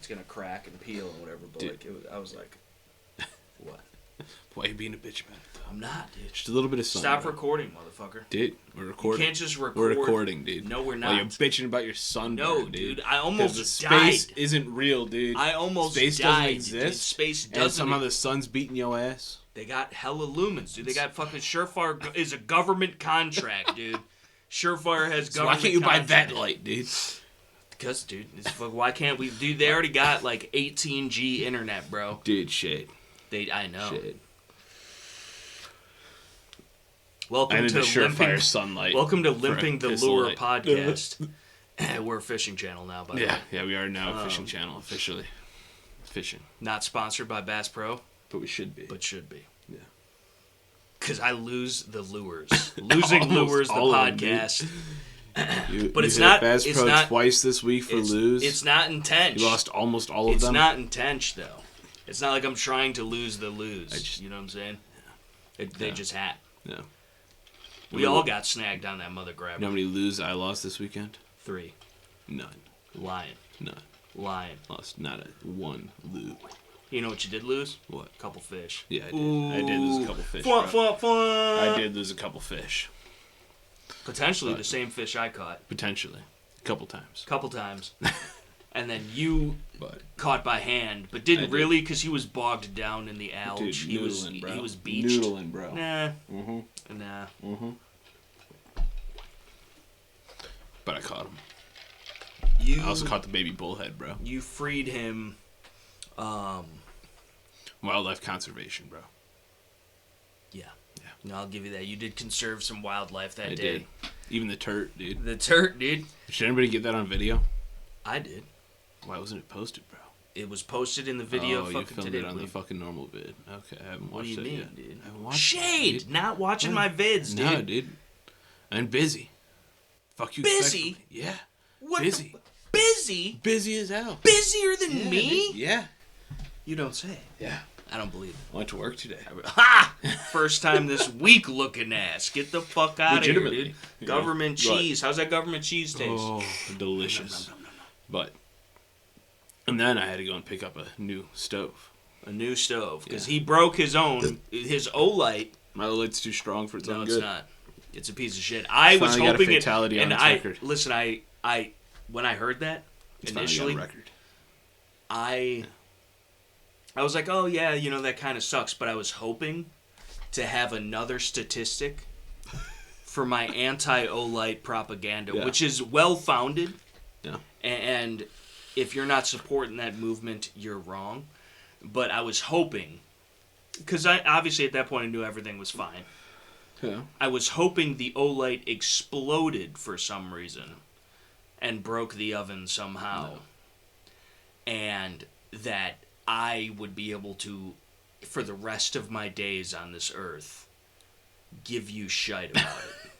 it's gonna crack and peel and whatever. But like, I was like, what? Why are you being a bitch about it, though? I'm not, dude. Just a little bit of sun. Stop recording, motherfucker. Dude, we're recording. You can't just record. We're recording, dude. No, we're not. While you're bitching about your sunburn, no, dude. I almost space died. isn't real, dude. I almost space died. doesn't exist. Dude. Space doesn't. And somehow the sun's beating your ass. They got hella lumens, dude. They got fucking Surefire is a government contract, dude. Surefire has government. So why can't you buy that light, dude? Because, dude, why can't we? Dude, they already got like 18G internet, bro. Dude, shit. I know. Shit. Welcome to Surefire sunlight. Welcome to Limping the Lure podcast. We're a fishing channel now, by the way. Yeah, we are now a fishing channel officially. Fishing. Not sponsored by Bass Pro, but we should be. But should be. Yeah. Because I lose the lures. Losing lures, the podcast. But it's not Bass Pro twice this week for lose. It's not intense. You lost almost all of them. It's not intense though. It's not like I'm trying to lose the lose. You know what I'm saying? They just had. Yeah. We all got snagged on that mother grabber. You know how many lose I lost this weekend? 3. None. Lying. None. Lying. Lost not one lose. You know what you did lose? What? A couple fish. Yeah, I did. I did lose a couple fish. I did lose a couple fish. Potentially the same fish I caught. Potentially. A couple times. And then you caught by hand, but didn't really because he was bogged down in the algae. Dude, he was beached. Noodling, bro. Nah. Mm-hmm. Nah. Mm-hmm. But I caught him. I also caught the baby bullhead, bro. You freed him. Wildlife conservation, bro. Yeah. No, I'll give you that. You did conserve some wildlife that day. Did. Even the turt, dude. The turt, dude. Should anybody get that on video? I did. Why wasn't it posted, bro? It was posted in the video. Oh, you filmed it on the fucking normal vid. Okay, I haven't watched it yet. What do you mean, dude? I haven't watched Shade! it, dude. Not watching my vids, dude. No, dude. I'm busy. Fuck you. Busy? Yeah. What? Busy. Busy? Busy as hell. Busier than me? Dude. Yeah. You don't say. Yeah. I don't believe it. Went to work today. Ha! First time this week looking ass. Get the fuck out of here, dude. Yeah. Government cheese. How's that government cheese taste? Oh, delicious. But, and then I had to go and pick up a new stove. A new stove. Because he broke his own, his O-Light. My O-Light's too strong for its own good. No, it's not. It's a piece of shit. I was hoping got a fatality on its record. Listen, I when I heard that initially, on record. I was like, oh yeah, you know, that kind of sucks, but I was hoping to have another statistic for my anti-O-Light propaganda, which is well-founded. Yeah. And if you're not supporting that movement, you're wrong. But I was hoping, because I obviously at that point I knew everything was fine. Yeah. I was hoping the O-Light exploded for some reason and broke the oven somehow. No. And that I would be able to, for the rest of my days on this earth, give you shite about it.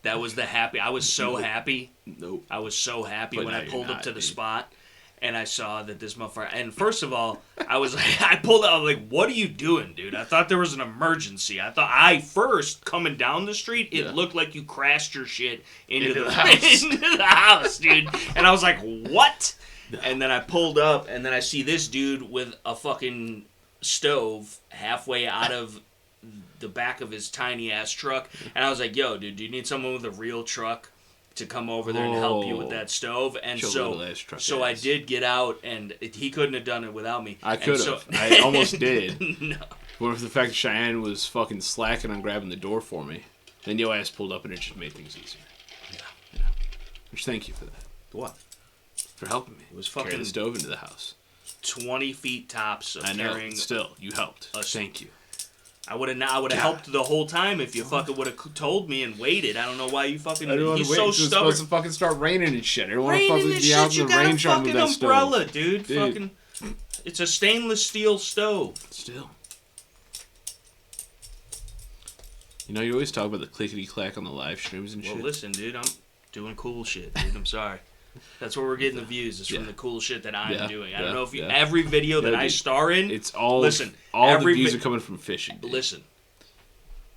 That was the happy. I was so happy. Nope. I was so happy when I pulled up to the spot and I saw that this motherfucker. And first of all, I was like, I pulled out. I was like, "What are you doing, dude?" I thought there was an emergency. I thought first coming down the street, it looked like you crashed your shit into the house, into the house, dude. And I was like, "What?" And then I pulled up, and then I see this dude with a fucking stove halfway out of the back of his tiny-ass truck. And I was like, yo, dude, do you need someone with a real truck to come over there and help you with that stove? And so I did get out, and he couldn't have done it without me. I could have. I almost did. No. What if the fact that Cheyenne was fucking slacking on grabbing the door for me? Then your ass pulled up, and it just made things easier. Yeah. Which, thank you for that. What? For helping me. It was fucking carry the stove into the house. 20 feet tops of carrying. Still, you helped. Thank you. I would have helped the whole time if you fucking would have told me and waited. I don't know why you fucking. He's so stubborn. It's supposed to fucking start raining and shit. I don't want to fucking be out in the rain trying to move that stove. You got a fucking umbrella, dude. Fucking. It's a stainless steel stove. Still. You know, you always talk about the clickety clack on the live streams and shit. Well, listen, dude, I'm doing cool shit, dude. I'm sorry. That's where we're getting the views. Is from the cool shit that I'm doing. I don't know if every video that I star in. It's all. Listen, all the views are coming from fishing. Dude. Listen.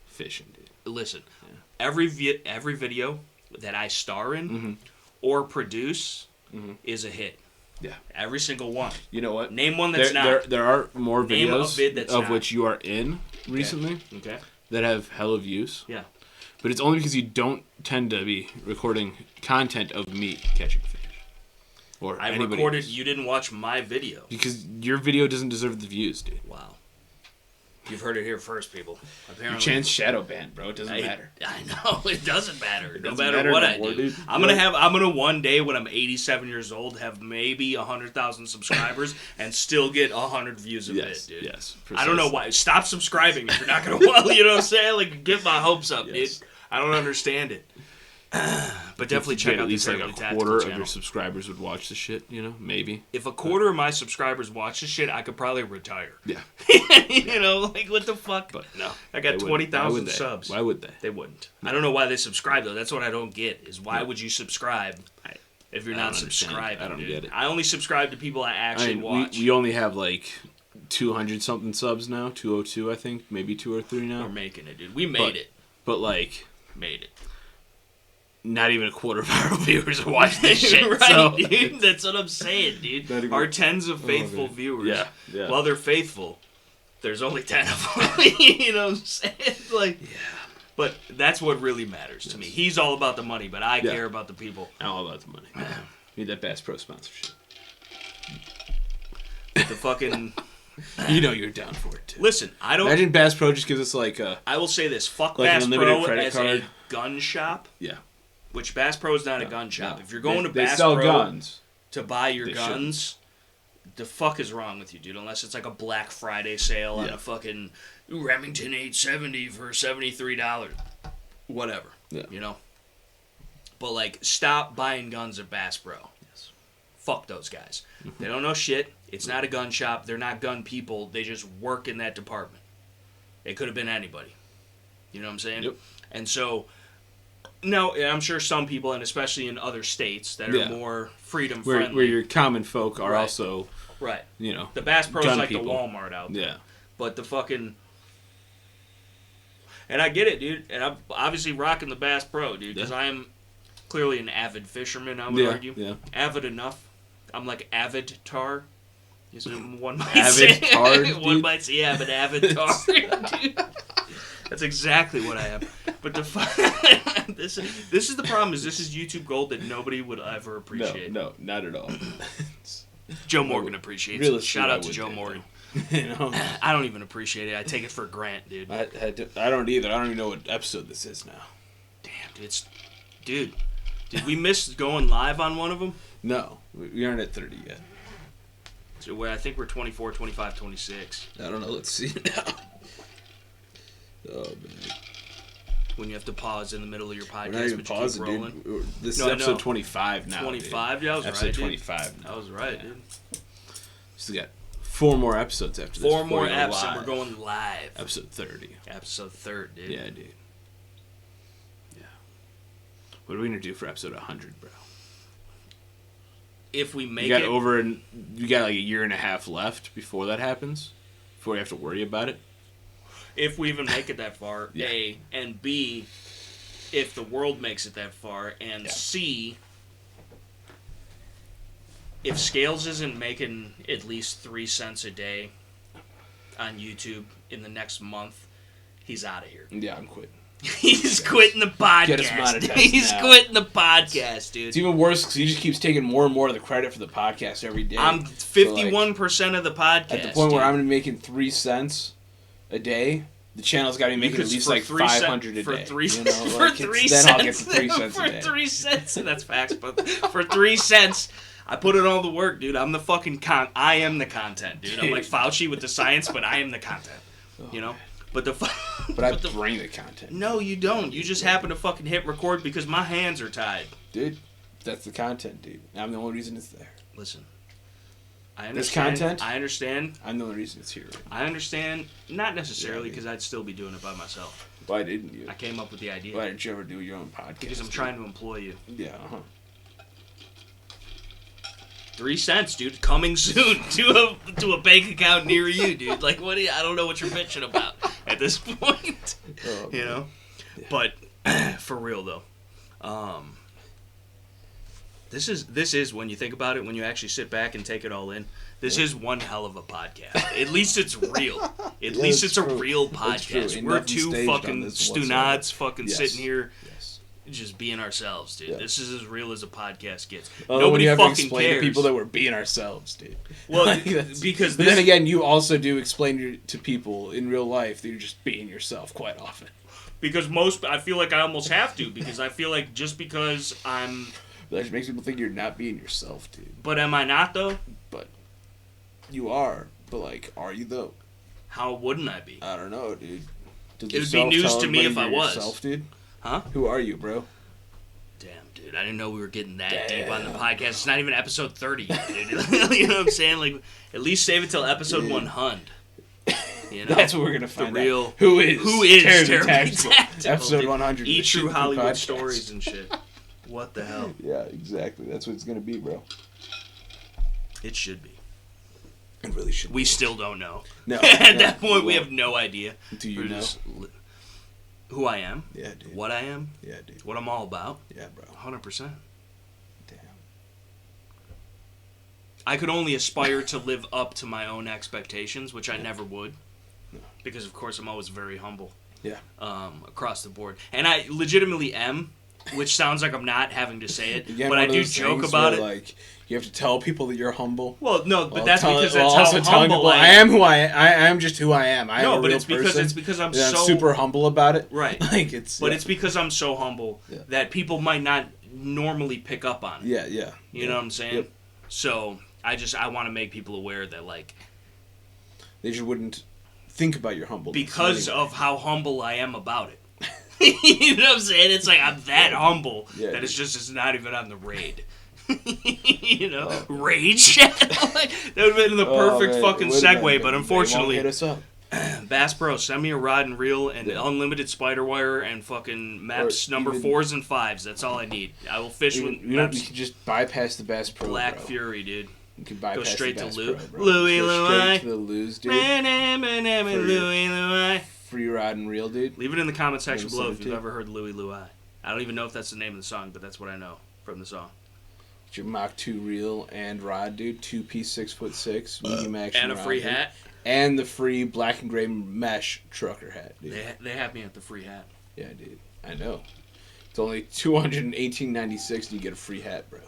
Fishing, dude. Listen. Yeah. Every video that I star in or produce is a hit. Yeah. Every single one. You know what? Name one that's not. There are more Name a videos vid that's of not. which you are in recently Okay. that have hella views. Yeah. But it's only because you don't tend to be recording content of me catching fish. Or I anybody recorded. else. You didn't watch my video. Because your video doesn't deserve the views, dude. Wow. You've heard it here first, people. Apparently. Your chance shadow banned, bro. It doesn't matter. I know it doesn't matter. No doesn't matter matter what no I more, do, dude. I'm gonna one day when I'm 87 years old have maybe 100,000 subscribers and still get 100 views of it, dude. Yes. I don't know why. Stop subscribing if you're not gonna. Well, you know what I'm saying? Like, get my hopes up, dude. I don't understand it. But definitely check out at least the like a Terribly quarter Tactical of your channel. subscribers would watch the shit. You know, maybe. If a quarter of my subscribers watch this shit, I could probably retire. Yeah. You know, like what the fuck? But no, I got 20,000 subs. Why would they? They wouldn't. I don't know why they subscribe though. That's what I don't get. Is why would you subscribe if you're not subscribing? I don't get it. I only subscribe to people I actually watch. We only have like 200 something subs now. 202, I think, maybe 203 now. We're making it, dude. We made it. But like, made it. Not even a quarter of our viewers are watching this shit. Right, so. dude. That's what I'm saying, dude. Our tens of faithful viewers. Yeah. While they're faithful, there's only 10 of them. You know what I'm saying? Like, yeah. But that's what really matters to me. He's all about the money, but I care about the people. I'm all about the money. Need that Bass Pro sponsorship. The fucking... You know you're down for it, too. Listen, I don't... Imagine Bass Pro just gives us like a... I will say this. Fuck like Bass Pro credit as card. a gun shop. Yeah. Which Bass Pro is not a gun shop. No. If you're going to they Bass sell Pro guns. to buy your guns, the fuck is wrong with you, dude? Unless it's like a Black Friday sale on a fucking Remington 870 for $73. Whatever. Yeah. You know? But like, stop buying guns at Bass Pro. Yes. Fuck those guys. They don't know shit. It's not a gun shop. They're not gun people. They just work in that department. It could have been anybody. You know what I'm saying? Yep. And so... No, I'm sure some people, and especially in other states that are more freedom friendly, where your common folk are also, you know, the Bass Pro's like people. the Walmart out there. Yeah. But the fucking, and I get it, dude, and I'm obviously rocking the Bass Pro, dude, because I am clearly an avid fisherman. I would argue, avid enough. I'm like avid tar. One might say, one might say, I'm an avid tar, dude. That's exactly what I am. But this is the problem. Is this is YouTube gold that nobody would ever appreciate? No, not at all. Joe Morgan appreciates it. Shout out to Joe Morgan. You know? I don't even appreciate it. I take it for granted, dude. I don't either. I don't even know what episode this is now. Damn, dude. Did we miss going live on one of them? No, we aren't at 30 yet. So I think we're 24, 25, 26. I don't know. Let's see now. Oh man. When you have to pause in the middle of your podcast, we're not even pausing, dude. This is episode 25 now. 25, yeah, I was episode right, 25. Now. I was right, dude. Still got 4 more episodes after this. 4 more eps, and we're going live. Episode 30. Episode 30, dude. Yeah, dude. Yeah. What are we gonna do for episode 100, bro? If we make you got like a year and a half left before that happens, before you have to worry about it. If we even make it that far, A, and B, if the world makes it that far, and C, if Scales isn't making at least 3 cents a day on YouTube in the next month, he's out of here. Yeah, I'm quitting. He's quitting the podcast. Get us monetized He's quitting the podcast, dude. It's even worse because he just keeps taking more and more of the credit for the podcast every day. I'm 51% of the podcast. At the point where I'm making 3 cents a day, the channel's got to be making at least like 500 a day. For 3 then I'll get 3 cents a day. For 3 cents, that's facts. But for 3 cents, I put in all the work, dude. I'm the fucking I am the content, dude. I'm like Fauci with the science, but I am the content. You know. But I bring the content. No, you don't. You just happen to fucking hit record because my hands are tied. Dude, that's the content, dude. I'm the only reason it's there. Listen. I understand. This content? I understand. I'm the only reason it's here. Right? I understand. Not necessarily because I'd still be doing it by myself. Why didn't you? I came up with the idea. Why didn't you ever do your own podcast? Because I'm trying to employ you. Yeah, 3 cents, dude. Coming soon to a bank account near you, dude. Like, what? I don't know what you're bitching about at this point. You know. Yeah. But for real though, This is when you think about it, when you actually sit back and take it all in. This is one hell of a podcast. At least it's real. At least it's a real podcast. We're two fucking stunads fucking sitting here just being ourselves, dude. Yeah. This is as real as a podcast gets. Nobody fucking cares. To people that we're being ourselves, dude. Well, because then again, you also do explain to people in real life that you're just being yourself quite often. Because I feel like I almost have to, because I feel like just because I'm... That just makes people think you're not being yourself, dude. But am I not, though? But you are. But, like, are you, though? How wouldn't I be? I don't know, dude. It would be news to me if I was. Yourself, dude? Huh? Who are you, bro? Damn, dude. I didn't know we were getting that deep on the podcast. It's not even episode 30 yet, dude. You know what I'm saying? Like, at least save it till episode 100. You know? That's what we're going to find out. Who is Terribly Tactical? Episode 100. Eat true Hollywood stories and shit. What the hell? Yeah, exactly. That's what it's going to be, bro. It should be. It really should be. We still don't know. No. At that point, we have no idea. Do you know? Who I am? Yeah, dude. What I am? Yeah, dude. What I'm all about? Yeah, bro. 100%. Damn. I could only aspire to live up to my own expectations, which I never would. No. Because, of course, I'm always very humble. Yeah. Across the board. And I legitimately am, which sounds like I'm not having to say it, but I do joke about it. Like, you have to tell people that you're humble. Well, no, but that's because that's how humble people, I am. I am just who I am. I am a real it's because I'm so super humble about it. Right. Like it's because I'm so humble that people might not normally pick up on it. Yeah, yeah. You know what I'm saying? Yep. So I want to make people aware that, like, they just wouldn't think about your humbleness because of how humble I am about it. You know what I'm saying? It's like I'm that humble that it's not even on the raid. You know, rage. Like, that would have been the perfect fucking segue, but unfortunately, hit us up. Bass Pro, send me a rod and reel and unlimited spider wire and fucking maps number 4s and 5s. That's all I need. I will fish with maps. You can just bypass the Bass Pro. Black Fury, dude. You can bypass go straight the Bass to Pro, Louis straight to the Louis, dude. Louis. Free rod and reel, dude. Leave it in the comment section below if you've ever heard Louis. I don't even know if that's the name of the song, but that's what I know from the song. Get your Mach 2 reel and rod, dude. 2-piece 6'6", medium action and a free rod, hat. And the free black and gray mesh trucker hat, dude. They have me at the free hat. Yeah, dude. I know. It's only $218.96 and you get a free hat, bro.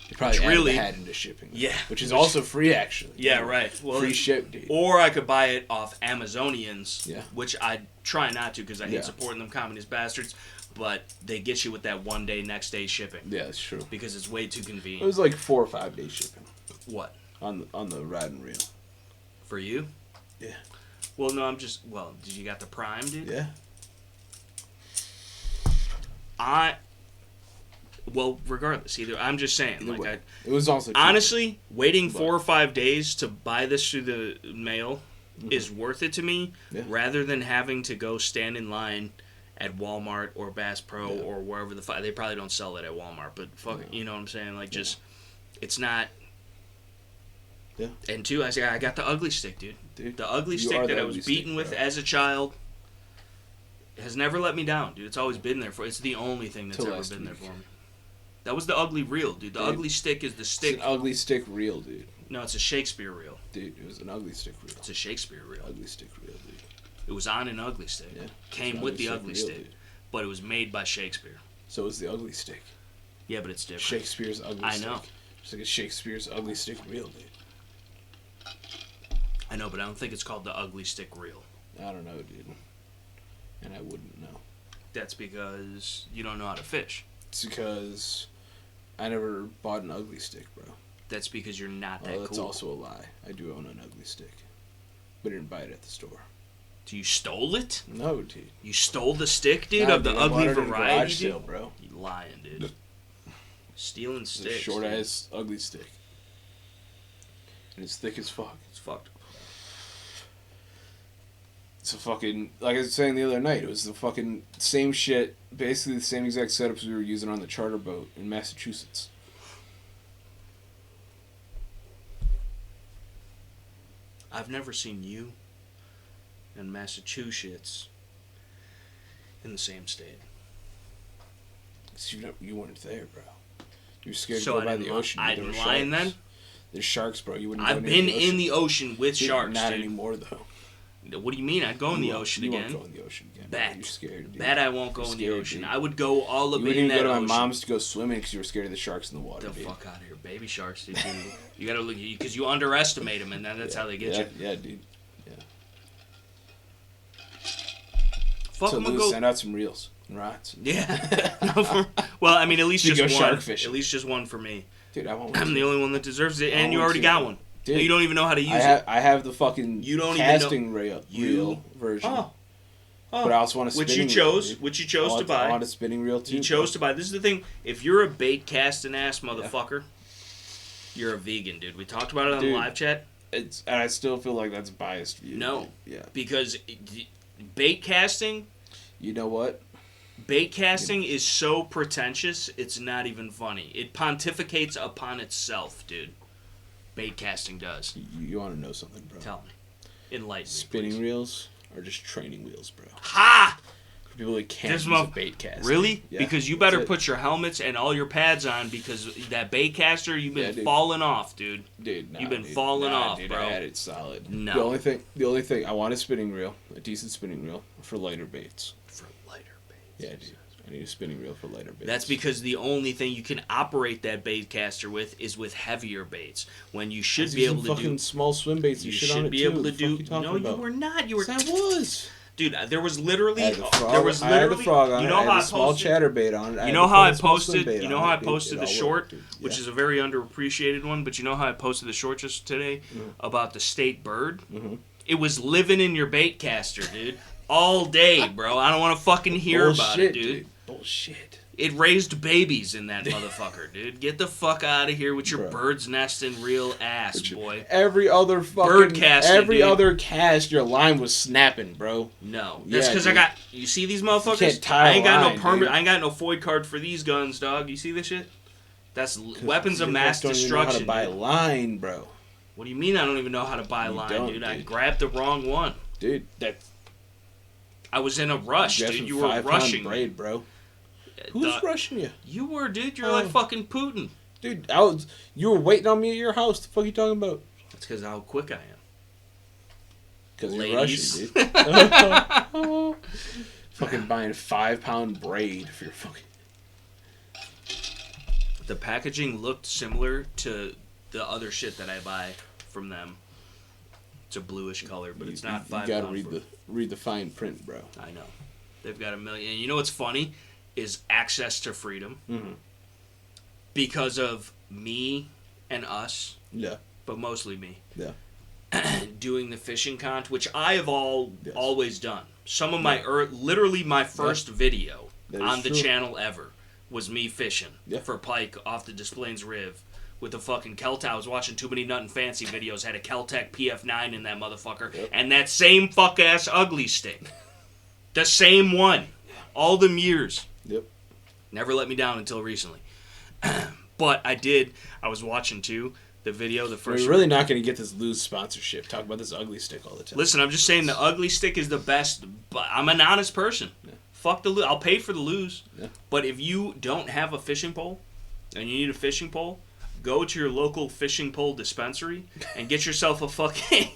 You probably add the hat into shipping. Yeah. Which is also free, actually. Yeah, right. Well, free ship, dude. Or I could buy it off Amazonians, yeah. which I try not to because I hate supporting them communist bastards. But they get you with that 1 day, next day shipping. Yeah, that's true. Because it's way too convenient. It was like 4 or 5 days shipping. What? On the rod and reel. For you? Yeah. Well, no, did you got the Prime, dude? Yeah. Well, regardless, I'm just saying. Like, it was also cheaper. Honestly, waiting 4 or 5 days to buy this through the mail is worth it to me, rather than having to go stand in line at Walmart or Bass Pro or wherever they probably don't sell it at Walmart, but you know what I'm saying? Like, just it's not. Yeah. And two, I got the ugly stick, dude. The ugly stick that I was beaten with as a child has never let me down, dude. It's always been there for. It's the only thing that's ever been there for me. That was the ugly reel, dude. The ugly stick is the stick. It's an ugly stick reel, dude. No, it's a Shakespeare reel. Dude, it was an ugly stick reel. It's a Shakespeare reel. Ugly stick reel, dude. It was on an ugly stick. Yeah. Came with the ugly stick. But it was made by Shakespeare. So is the ugly stick. Yeah, but it's different. Shakespeare's ugly stick. I know. Just like a Shakespeare's ugly stick reel, dude. I know, but I don't think it's called the ugly stick reel. I don't know, dude. And I wouldn't know. That's because you don't know how to fish. It's because I never bought an ugly stick, bro. That's because you're not that cool. That's also a lie. I do own an ugly stick. But I didn't buy it at the store. So you stole it? No, dude. You stole the stick, dude, of the ugly variety, sale, bro. You lying, dude. Stealing sticks. Short ass ugly stick. And it's thick as fuck. It's fucked. It's a fucking, like I was saying the other night, it was the fucking same shit, basically the same exact setups we were using on the charter boat in Massachusetts. I've never seen you and Massachusetts in the same state. 'Cause you weren't there, bro. You were scared So to go by the ocean. I'm lying then? There's sharks, bro. You wouldn't. I've been in the ocean with sharks, Not dude. anymore, though. What do you mean? I'd go in the ocean again. You won't go in the ocean again. Bet. You're scared, dude. Bet I won't go in the ocean. Dude. I would go all up in that ocean. You wouldn't even go to my mom's to go swimming because you were scared of the sharks in the water. Get the dude. fuck out of here. Baby sharks, dude. You gotta look, because you underestimate them, and that's how they get you. Yeah, dude. Yeah. Fuck them and go. Send out some reels and rods. Yeah. Well, I mean, at least just go one. Shark fishing. At least just one for me. Dude, I want one. I'm the only one that deserves it, and you already got one. Dude, you don't even know how to use it. I have the fucking casting reel version. Oh. But I also want a spinning reel. Which you chose to buy. I want a spinning reel too. You chose to buy. This is the thing. If you're a bait casting ass motherfucker, you're a vegan, dude. We talked about it on the live chat. And I still feel like that's a biased view. No. Dude. Yeah. Because bait casting. You know what? Bait casting is so pretentious, it's not even funny. It pontificates upon itself, dude. Bait casting does. You want to know something, bro? Tell me. Enlighten me, Spinning please. reels are just training wheels, bro. Ha! For people that can't use a bait cast. Really? Yeah, because you better put your helmets and all your pads on, because that bait caster, you've been falling off, dude. Dude, you've been falling off, dude, bro. I had it solid. No. The only thing, I want a spinning reel, a decent spinning reel for lighter baits. For lighter baits. Yeah, dude. I need a spinning reel for lighter baits. That's because the only thing you can operate that bait caster with is with heavier baits. When you should be able to fucking small swim baits. You should should be able to do. No, you were not. You were. I was. Dude, there was literally. I had the frog on. You know I had how a small chatterbait on it. You know how I posted. You know how I posted the short, which is a very underappreciated one. But you know how I posted the short just today about the state bird. Mm-hmm. It was living in your bait caster, dude, all day, bro. I don't want to fucking hear about it, dude. Bullshit. It raised babies in that motherfucker, dude. Get the fuck out of here with your bird's nest and real ass, boy. Every other fucking bird casting, dude. other cast, your line was snapping, bro. No, that's because I got. You see these motherfuckers? You can't tie I ain't got line, no permit. dude. I ain't got no FOID card for these guns, dog. You see this shit? That's weapons of mass destruction. Don't even know how to buy line, bro. What do you mean? I don't even know how to buy line, dude. I grabbed the wrong one, dude. I was in a rush, dude. You were rushing braid, bro. Who's rushing you? You were, dude. You're like fucking Putin. Dude, you were waiting on me at your house. The fuck you talking about? That's because how quick I am. Because you're Russian, dude. Fucking buying 5-pound braid for your fucking... The packaging looked similar to the other shit that I buy from them. It's a bluish color, but it's not 5 pounds. You gotta read the fine print, bro. I know. They've got a million. And you know what's funny? Is access to freedom. Mm-hmm. Because of me and us. Yeah. But mostly me. Yeah. Doing the fishing which I have always done. Some of my, literally my first video on the channel ever was me fishing for pike off the Des Plaines Riv with a fucking Keltec. I was watching Too Many Nut and Fancy videos, had a Keltec PF9 in that motherfucker, and that same fuck-ass ugly stick. The same one. All them years. Yep. Never let me down until recently. But I was watching too, the video, the first... You're really not going to get this Lose sponsorship. Talk about this ugly stick all the time. Listen, I'm just saying the ugly stick is the best, but I'm an honest person. Yeah. Fuck the Lose. I'll pay for the Lose. Yeah. But if you don't have a fishing pole, and you need a fishing pole, go to your local fishing pole dispensary and get yourself a fucking...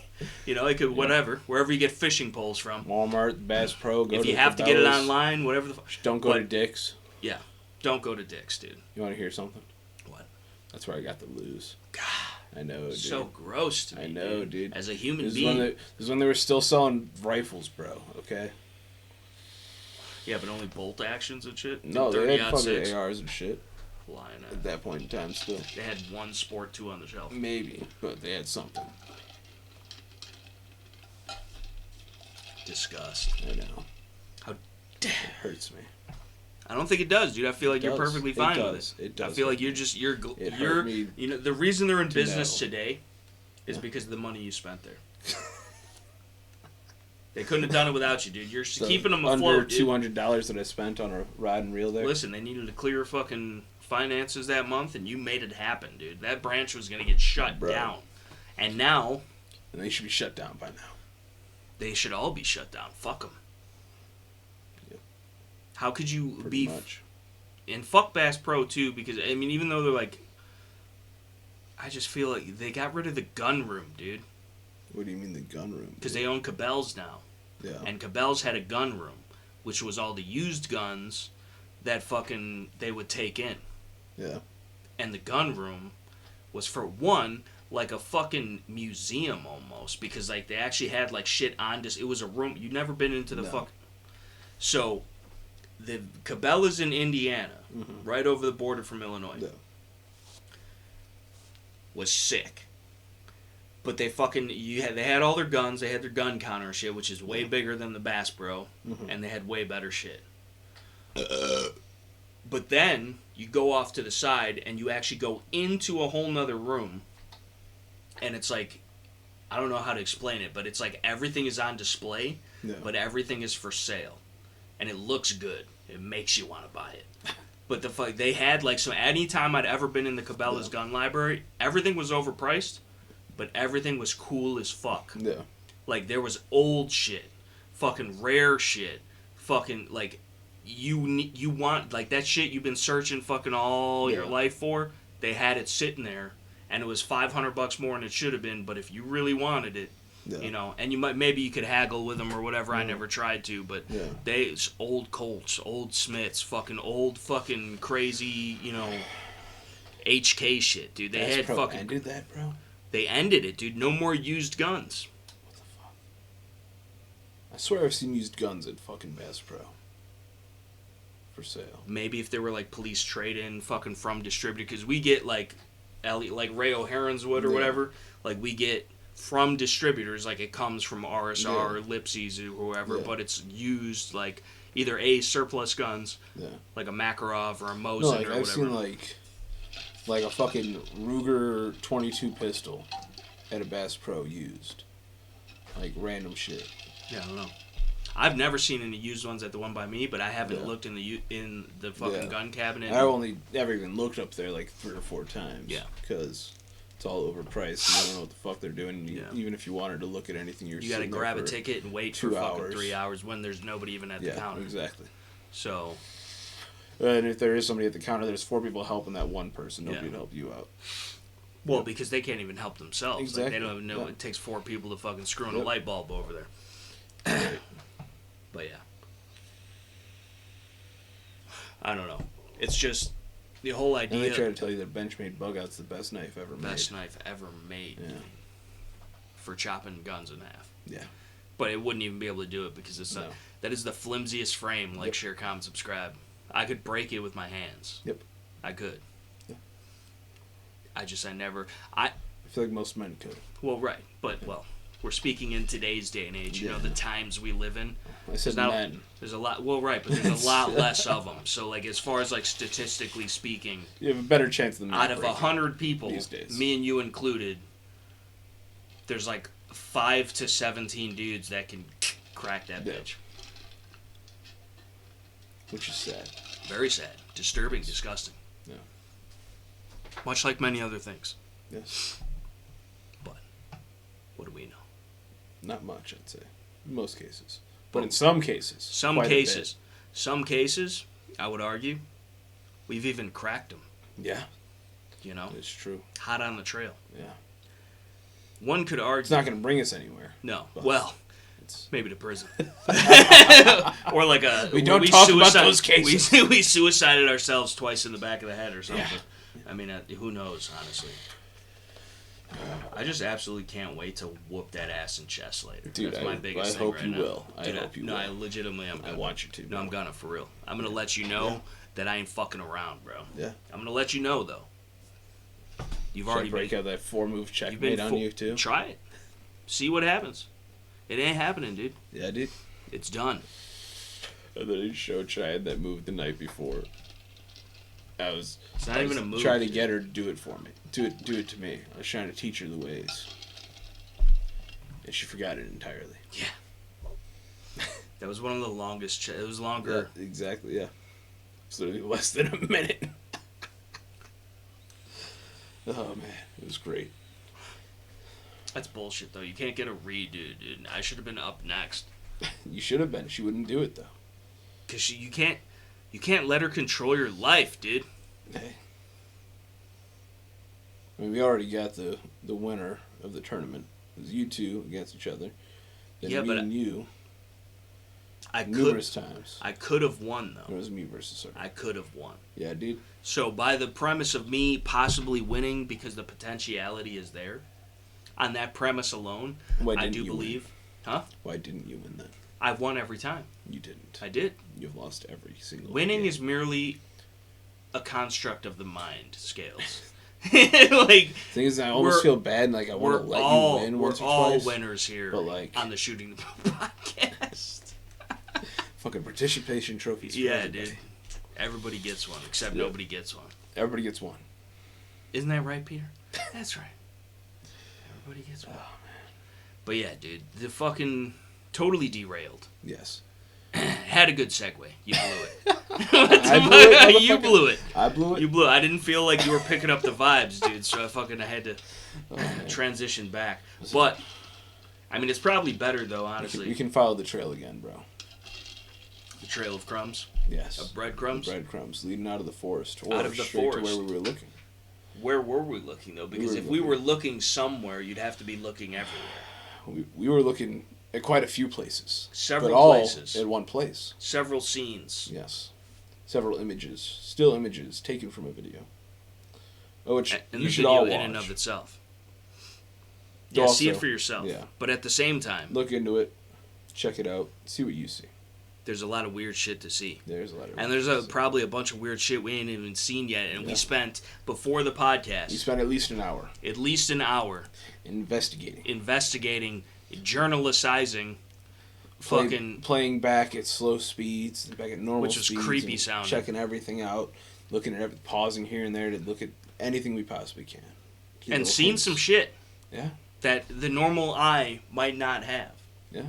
whatever, wherever you get fishing poles from. Walmart, Bass Pro, if you have to get it online, whatever the fuck. Don't go to Dick's. Yeah, don't go to Dick's, dude. You want to hear something? What? That's where I got the Lose. God. I know, dude. So gross to me, I know, dude. As a human being. This is when they were still selling rifles, bro, okay? Yeah, but only bolt actions and shit? No, they had fucking ARs and shit. Lying at that point in time, still. They had one Sport 2 on the shelf. Maybe, but they had something. Disgust. I know. How dare it hurts me. I don't think it does, dude. I feel like you're perfectly fine with it. It does. I feel like you're the reason they're in business today is because of the money you spent there. They couldn't have done it without you, dude. You're keeping them afloat, under $200 that I spent on a rod and reel there. Listen, they needed to clear fucking finances that month, and you made it happen, dude. That branch was gonna get shut down, and now. And they should be shut down by now. They should all be shut down. Fuck them. Yep. How could you Pretty much. and fuck Bass Pro too, because I mean, even though they're like, I just feel like they got rid of the gun room, dude. What do you mean the gun room? Because they own Cabela's now. Yeah. And Cabela's had a gun room, which was all the used guns that fucking they would take in. Yeah. And the gun room was, for one, like a fucking museum almost, because like they actually had like shit on this. It was a room. You'd never been into the fuck. So the Cabela's in Indiana, right over the border from Illinois. Yeah. Was sick. But they fucking they had all their guns. They had their gun counter and shit, which is way bigger than the Bass Pro, and they had way better shit. But then you go off to the side and you actually go into a whole nother room, and it's like, I don't know how to explain it, but it's like everything is on display, but everything is for sale, and it looks good. It makes you want to buy it. But they had like anytime I'd ever been in the Cabela's gun library, everything was overpriced. But everything was cool as fuck. Yeah. Like, there was old shit. Fucking rare shit. Fucking, like, you want, like, that shit you've been searching fucking all your life for. They had it sitting there. And it was $500 more than it should have been. But if you really wanted it, you know, and maybe you could haggle with them or whatever. I never tried to. But it's old Colts, old Smiths, fucking old fucking crazy, you know, HK shit, dude. They had fucking... ended that, bro? They ended it, dude. No more used guns. What the fuck? I swear I've seen used guns at fucking Bass Pro. For sale. Maybe if they were like police trade-in fucking from distributor, because we get like Ray O'Haron's would or whatever. Like we get from distributors, like it comes from R.S.R. or Lipsy's or whoever, but it's used like either surplus guns, like a Makarov or a Mosin or whatever. I've seen like a fucking Ruger 22 pistol at a Bass Pro used. Like random shit. Yeah, I don't know. I've never seen any used ones at the one by me, but I haven't looked in the fucking gun cabinet. I only ever even looked up there like 3 or 4 times. Yeah. Because it's all overpriced. You don't know what the fuck they're doing. Even if you wanted to look at anything, you got to grab a ticket and wait for fucking 3 hours when there's nobody even at the counter. Yeah, exactly. So... And if there is somebody at the counter, there's 4 people helping that one person. Nobody to help you out. Well, because they can't even help themselves. Exactly. Like, they don't even know it takes 4 people to fucking screw in a light bulb over there. But yeah. I don't know. It's just the whole idea. And they try to tell you that Benchmade Bugout's the best knife ever made. Best knife ever made. Yeah. For chopping guns in half. Yeah. But it wouldn't even be able to do it because it's that is the flimsiest frame. Like, share, comment, subscribe. I could break it with my hands. Yep. I could. Yeah. I never... I feel like most men could. Well, right. But, we're speaking in today's day and age. You know, the times we live in. I said men. There's a lot... Well, right, but there's a lot less of them. So, like, as far as, like, statistically speaking... You have a better chance than out of 100 people, these days. Me and you included, there's, like, 5 to 17 dudes that can crack that bitch. Which is sad. Very sad. Disturbing. Disgusting. Yeah. Much like many other things. Yes. But, what do we know? Not much, I'd say. In most cases. But in some cases. Some cases, I would argue, we've even cracked them. Yeah. You know? It's true. Hot on the trail. Yeah. One could argue... It's not going to bring us anywhere. No. Well... Maybe to prison. Or like a... We don't talk about those cases. We suicided ourselves twice in the back of the head or something. Yeah. I mean, who knows, honestly. I just absolutely can't wait to whoop that ass in chest later. Dude, that's my biggest thing right now. I hope you will. No, I legitimately am. I want you to. No, I'm gonna, for real. I'm gonna let you know that I ain't fucking around, bro. Yeah. I'm gonna let you know, though. You've already break out that 4-move checkmate on you, too? Try it. See what happens. It ain't happening, dude. Yeah, dude. It's done. And then he showed Cheyenne that move the night before. It's not even a move. Trying to get her to do it for me. Do it to me. I was trying to teach her the ways. And she forgot it entirely. Yeah. That was one of the longest... it was longer... Yeah, exactly, yeah. It's literally less than a minute. Oh, man. It was great. That's bullshit, though. You can't get a redo, dude. I should have been up next. You should have been. She wouldn't do it, though. Because you can't You can't let her control your life, dude. Hey. I mean, we already got the winner of the tournament. It was you two against each other. Then Yeah, me but and you. Numerous times. I could have won, though. It was me versus her. I could have won. Yeah, dude. So by the premise of me possibly winning because the potentiality is there, on that premise alone, I do believe. Huh? Why didn't you win then? I've won every time. You didn't. I did. You've lost every single Winning game. is merely a construct of the mind scales. Like, thing is, I almost feel bad. Like I want to let you win once or twice. We're all winners here, but like on the Shooting the Poop podcast. Fucking participation trophies. Yeah, dude. Everybody gets one, except nobody gets one. Everybody gets one. Isn't that right, Peter? That's right. Everybody gets one. Oh, man. But yeah, dude, the fucking totally derailed. Yes. Had a good segue. You blew it. You blew it. I blew it. You blew it. I didn't feel like you were picking up the vibes, dude, so I had to transition back. But, I mean, it's probably better, though, honestly. We can follow the trail again, bro. The trail of crumbs? Yes. Of breadcrumbs? Breadcrumbs leading out of the forest. Or out of the straight forest. to where we were looking. Where were we looking, though? Because if we were looking somewhere, you'd have to be looking everywhere. We were looking at quite a few places. Several but all places. at one place. Several scenes. Yes. Several images. Still images taken from a video. Which and you the should video all watch. in and of itself. Yeah, see it for yourself. Yeah. But at the same time, look into it. Check it out. See what you see. There's a lot of weird shit to see. There's a lot of and there's probably a bunch of weird shit we ain't even seen yet. And we spent, before the podcast... We spent at least an hour. At least an hour. Investigating. Journalizing. Playing back at slow speeds, back at normal speeds. Which was creepy sounding. Checking everything out. Looking at everything, pausing here and there to look at anything we possibly can. And seeing some shit. Yeah. That the normal eye might not have. Yeah.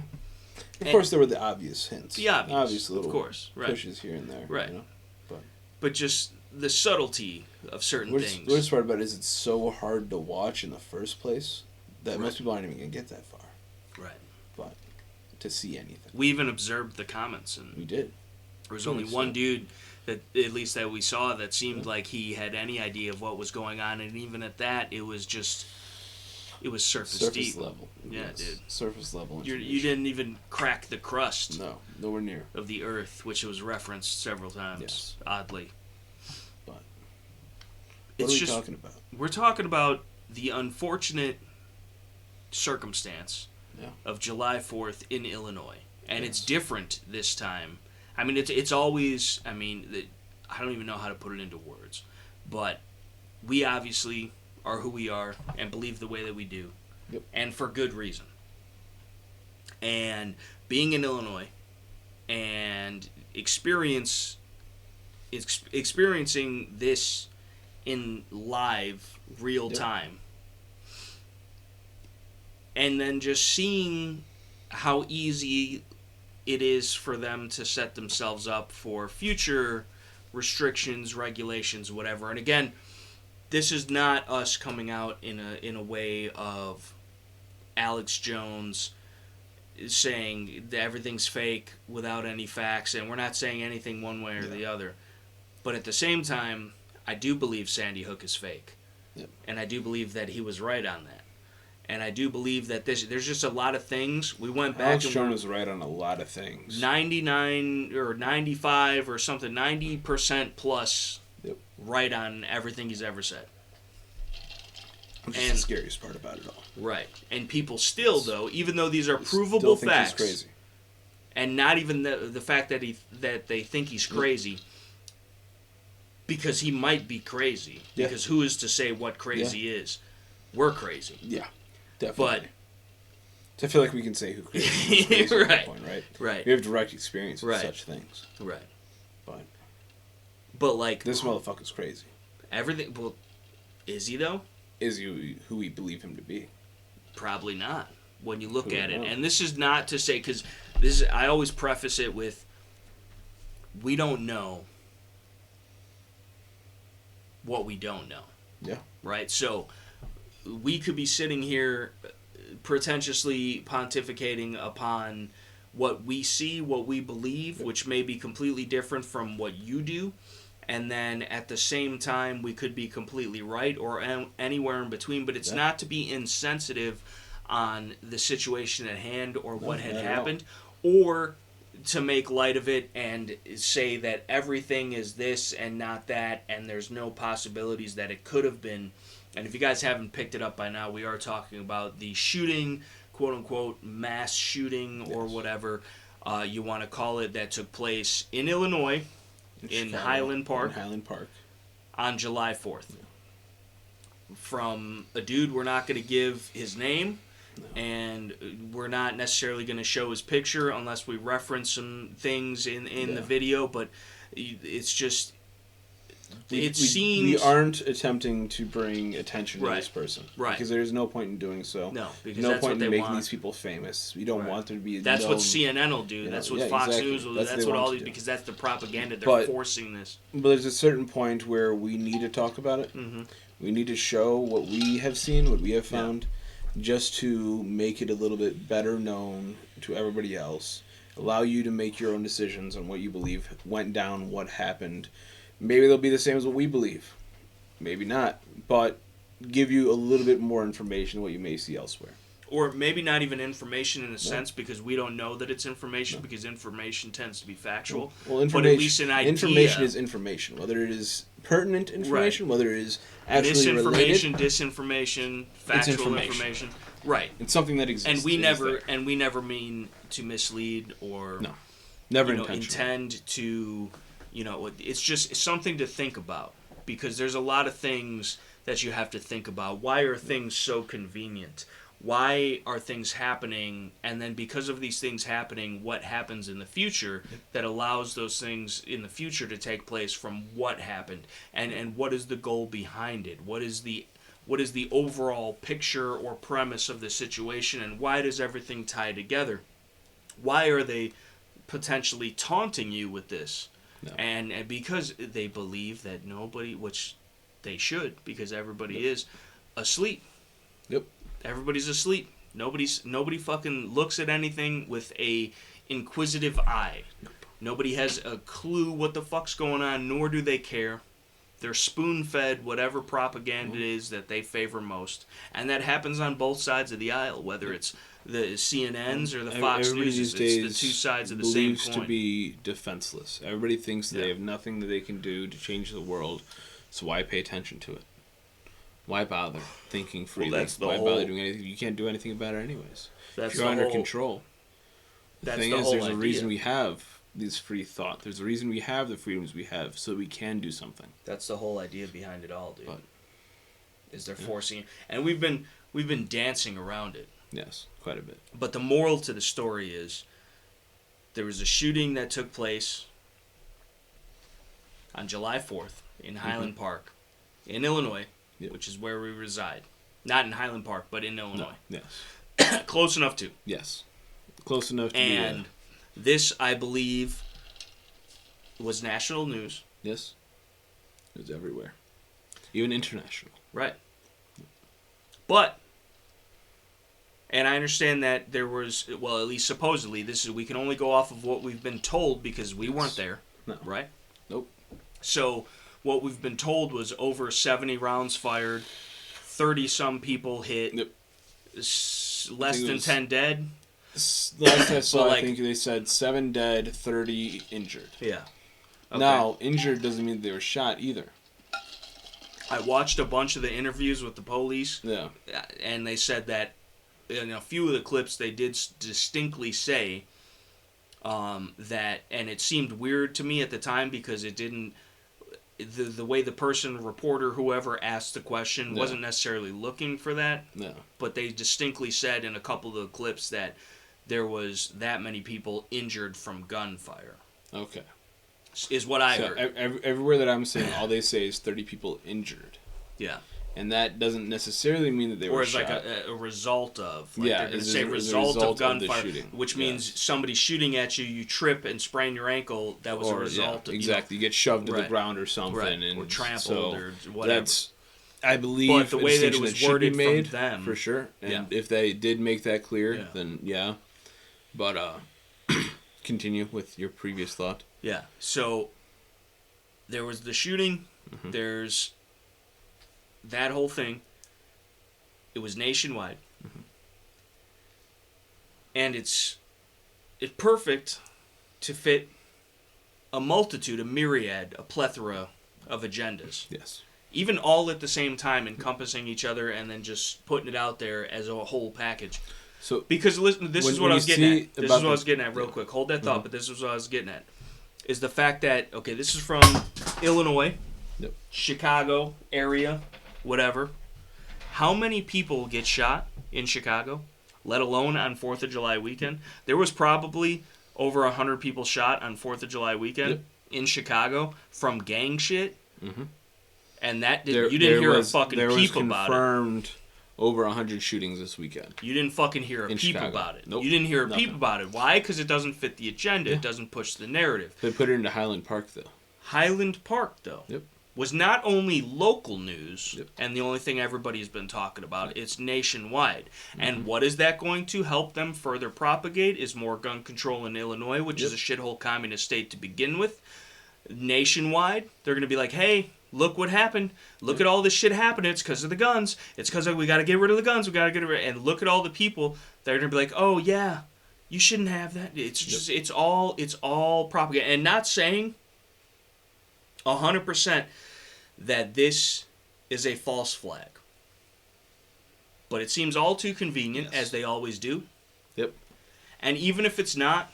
Of course, there were the obvious hints. The obvious little right. pushes here and there. Right. You know? But just the subtlety of certain things. What's part about it is it's so hard to watch in the first place that most people aren't even going to get that far. Right. But to see anything. We even observed the comments. And we did. There was only one dude, that at least that we saw, that seemed like he had any idea of what was going on. And even at that, it was just... It was surface deep. Level. Yeah, dude. Surface level. You didn't even crack the crust. No, nowhere near. Of the earth, which was referenced several times, oddly. But what are we talking about? We're talking about the unfortunate circumstance of July 4th in Illinois. And it's different this time. I mean, it's always, I don't even know how to put it into words. But we obviously... are who we are and believe the way that we do, and for good reason. And being in Illinois and experiencing this in live, real time, and then just seeing how easy it is for them to set themselves up for future restrictions, regulations, whatever. And again, this is not us coming out in a way of Alex Jones saying that everything's fake without any facts, and we're not saying anything one way or the other. But at the same time, I do believe Sandy Hook is fake. Yep. And I do believe that he was right on that. And I do believe that there's just a lot of things. We went back. Alex Jones was right on a lot of things. 99 or 95 or something, 90% plus. Yep. Right on everything he's ever said. Which is the scariest part about it all. Right. And people still, though, even though these are provable facts, he's crazy. And not even the fact that they think he's crazy, because he might be crazy. Yeah. Because who is to say what crazy is? We're crazy. Yeah, definitely. But I feel like we can say who crazy is right. At that point, right? Right. We have direct experience with such things. Right. But like this motherfucker's crazy. Everything. Well, is he though? Is he who we believe him to be? Probably not. When you look at it, and this is not to say, because this is, I always preface it with, we don't know what we don't know. Yeah. Right. So we could be sitting here pretentiously pontificating upon what we see, what we believe, which may be completely different from what you do. And then at the same time, we could be completely right or anywhere in between. But it's not to be insensitive on the situation at hand or what had happened, or to make light of it and say that everything is this and not that, and there's no possibilities that it could have been. And if you guys haven't picked it up by now, we are talking about the shooting, quote-unquote, mass shooting or whatever you want to call it, that took place in Illinois, in Highland Park, on July 4th. From a dude, we're not going to give his name, and we're not necessarily going to show his picture unless we reference some things in the video, but it's just... We aren't attempting to bring attention to this person. Right. Because there's no point in doing so. No, because no that's point what they in making want. these people famous. We don't want there to be That's known, what CNN will do. That's what Fox News will do. That's what all these... Because that's the propaganda. They're forcing this. But there's a certain point where we need to talk about it. Mm-hmm. We need to show what we have seen, what we have found, just to make it a little bit better known to everybody else. Allow you to make your own decisions on what you believe went down, what happened. Maybe they'll be the same as what we believe. Maybe not. But give you a little bit more information than what you may see elsewhere. Or maybe not even information in a sense, because we don't know that it's information, because information tends to be factual. Well, information, but at least an idea. Information is information. Whether it is pertinent information, whether it is actually misinformation, related. Disinformation, factual information. Right. It's something that exists. And we never mean to mislead or never intend to... it's just something to think about, because there's a lot of things that you have to think about. Why are things so convenient? Why are things happening? And then because of these things happening, what happens in the future that allows those things in the future to take place from what happened? And what is the goal behind it? What is the overall picture or premise of the situation? And why does everything tie together? Why are they potentially taunting you with this? No. And because they believe that nobody, which they should, because everybody is asleep. Yep. Everybody's asleep. Nobody fucking looks at anything with a inquisitive eye. Nope. Nobody has a clue what the fuck's going on, nor do they care. They're spoon-fed whatever propaganda it is that they favor most. And that happens on both sides of the aisle, whether it's the CNNs or the Fox News. It's the two sides of the same coin. To be defenseless. Everybody thinks they have nothing that they can do to change the world, so why pay attention to it? Why bother thinking freely? Why bother doing anything? You can't do anything about it anyways. If you're under control. The thing is, there's a reason we have this free thought. There's a reason we have the freedoms we have, so we can do something. That's the whole idea behind it all, dude. Is they're forcing it. And we've been dancing around it. Yes, quite a bit. But the moral to the story is there was a shooting that took place on July 4th in Highland Park in Illinois, which is where we reside. Not in Highland Park, but in Illinois. No. Yes. Close enough to. Yes. Close enough to And this, I believe, was national news. Yes. It was everywhere. Even international. Right. But, and I understand that there was, well, at least supposedly, we can only go off of what we've been told because we weren't there. No. Right? Nope. So, what we've been told was over 70 rounds fired, 30-some people hit, less than 10 dead. Last I saw, I think they said 7 dead, 30 injured. Yeah. Okay. Now, injured doesn't mean they were shot either. I watched a bunch of the interviews with the police. Yeah. And they said that in a few of the clips they did distinctly say that, and it seemed weird to me at the time because it didn't, the way the reporter, whoever asked the question wasn't necessarily looking for that. No. But they distinctly said in a couple of the clips that there was that many people injured from gunfire. Okay. Is what I heard. Everywhere that I'm saying, all they say is 30 people injured. Yeah. And that doesn't necessarily mean that they were shot. Or it's like a result of. Like they're going to say result of gunfire, which means somebody shooting at you, you trip and sprain your ankle, that was a result of. Exactly. You get shoved to the ground or something. Right. And or trampled or whatever. That's, I believe, but the way that it was worded be made, from them. For sure. And if they did make that clear, then But, continue with your previous thought. Yeah. So there was the shooting. Mm-hmm. There's that whole thing. It was nationwide. Mm-hmm. And it's perfect to fit a multitude, a myriad, a plethora of agendas. Yes. Even all at the same time, encompassing each other, and then just putting it out there as a whole package. So, because listen, this is what I was getting at. This is what I was getting at real quick. Hold that thought, but this is what I was getting at. Is the fact that, okay, this is from Illinois, yep. Chicago area, whatever. How many people get shot in Chicago, let alone on 4th of July weekend? There was probably over 100 people shot on 4th of July weekend in Chicago from gang shit. Mm-hmm. And that you didn't hear a fucking peep about it. There was confirmed over 100 shootings this weekend. You didn't fucking hear a peep Chicago. About it. Nope. You didn't hear a Nothing. peep about it. Why? Because it doesn't fit the agenda. Yeah. It doesn't push the narrative. They put it into Highland Park, though. Highland Park, though, Yep. was not only local news, Yep. and the only thing everybody's been talking about, it's nationwide. Mm-hmm. And what is that going to help them further propagate is more gun control in Illinois, which is a shithole communist state to begin with. Nationwide, they're going to be like, hey, look what happened. Look at all this shit happening. It's because of the guns. It's because we got to get rid of the guns. We got to get rid of it. And look at all the people that are going to be like, oh, yeah, you shouldn't have that. It's just, it's all propaganda. And not saying 100% that this is a false flag. But it seems all too convenient, as they always do. Yep. And even if it's not,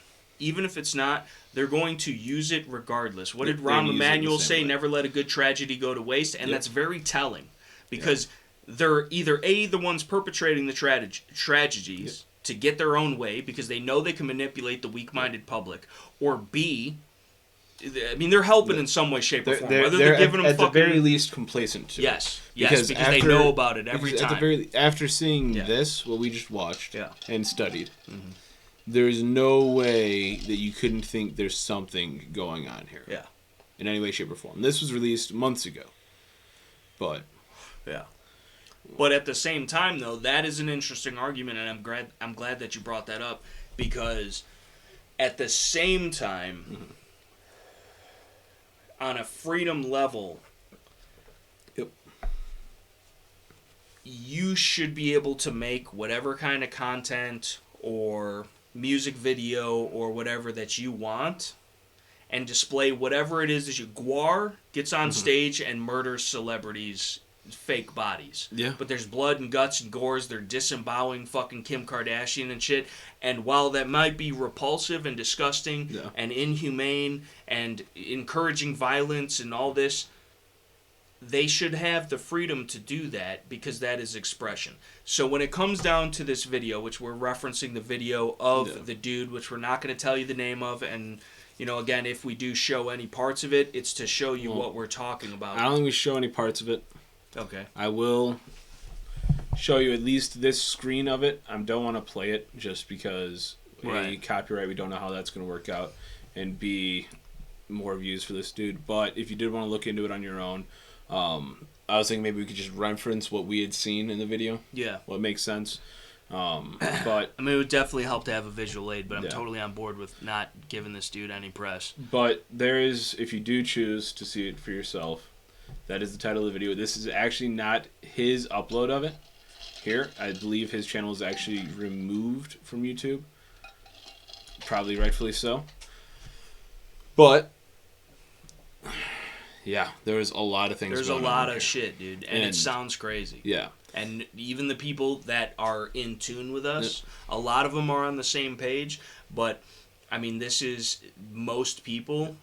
they're going to use it regardless. What did Rahm Emanuel say? Never let a good tragedy go to waste. And that's very telling. Because they're either A, the ones perpetrating the tragedies to get their own way because they know they can manipulate the weak-minded public. Or B, I mean, they're helping in some way, shape, or form. Whether they're giving them at fucking... the very least complacent to it. Yes, because they know about it every time. After seeing this, what we just watched and studied, there's no way that you couldn't think there's something going on here. Yeah. In any way, shape, or form. This was released months ago. But... yeah. But at the same time, though, that is an interesting argument, and I'm glad that you brought that up, because at the same time, on a freedom level, you should be able to make whatever kind of content or music video or whatever that you want and display whatever it is that you... G.O.A gets on stage and murders celebrities' fake bodies. Yeah. But there's blood and guts and gores. They're disemboweling fucking Kim Kardashian and shit. And while that might be repulsive and disgusting and inhumane and encouraging violence and all this, they should have the freedom to do that because that is expression. So when it comes down to this video, which we're referencing the video of the dude, which we're not going to tell you the name of, and, you know, again, if we do show any parts of it, it's to show you what we're talking about. I don't think we show any parts of it. Okay. I will show you at least this screen of it. I don't want to play it just because A, copyright, we don't know how that's going to work out, and B, more views for this dude. But if you did want to look into it on your own, I was thinking maybe we could just reference what we had seen in the video. Yeah. What makes sense. But I mean, it would definitely help to have a visual aid, but I'm totally on board with not giving this dude any press. But there is, if you do choose to see it for yourself, that is the title of the video. This is actually not his upload of it. Here, I believe his channel is actually removed from YouTube. Probably rightfully so. But yeah, there was a lot of things There's going a lot on of shit, dude. And it sounds crazy. Yeah. And even the people that are in tune with us, a lot of them are on the same page. But, I mean, this is most people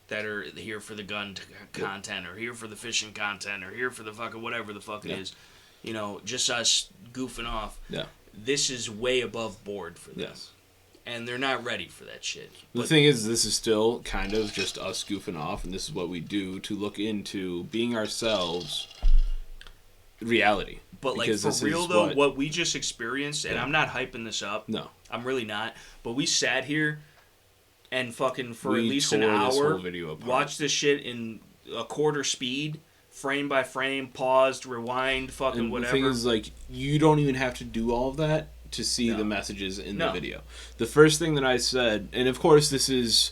that are here for the gun content or here for the fishing content or here for the fucking whatever the fuck it is. You know, just us goofing off. Yeah. This is way above board for them. Yes. And they're not ready for that shit. The thing is, this is still kind of just us goofing off, and this is what we do to look into being ourselves reality. But, like, for real, though, what we just experienced, and I'm not hyping this up. No. I'm really not. But we sat here and fucking for at least an hour watched this shit in a quarter speed, frame by frame, paused, rewind, fucking whatever. The thing is, like, you don't even have to do all of that to see the messages in the video. The first thing that I said, and of course this is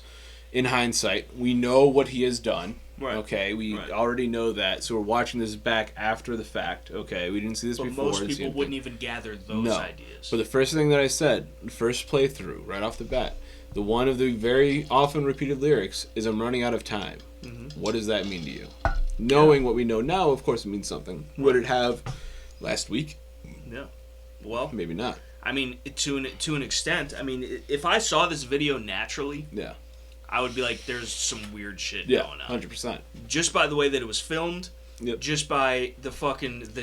in hindsight, we know what he has done. Right. Okay, we already know that, so we're watching this back after the fact. Okay, we didn't see this before. But most people wouldn't even gather those ideas. But the first thing that I said, first playthrough, right off the bat, the one of the very often repeated lyrics is "I'm running out of time." Mm-hmm. What does that mean to you? Knowing what we know now, of course it means something. Would it have last week? Yeah. Well, maybe not. I mean, to an extent. I mean, if I saw this video naturally, I would be like, "There's some weird shit going on." 100%. Just by the way that it was filmed, just by the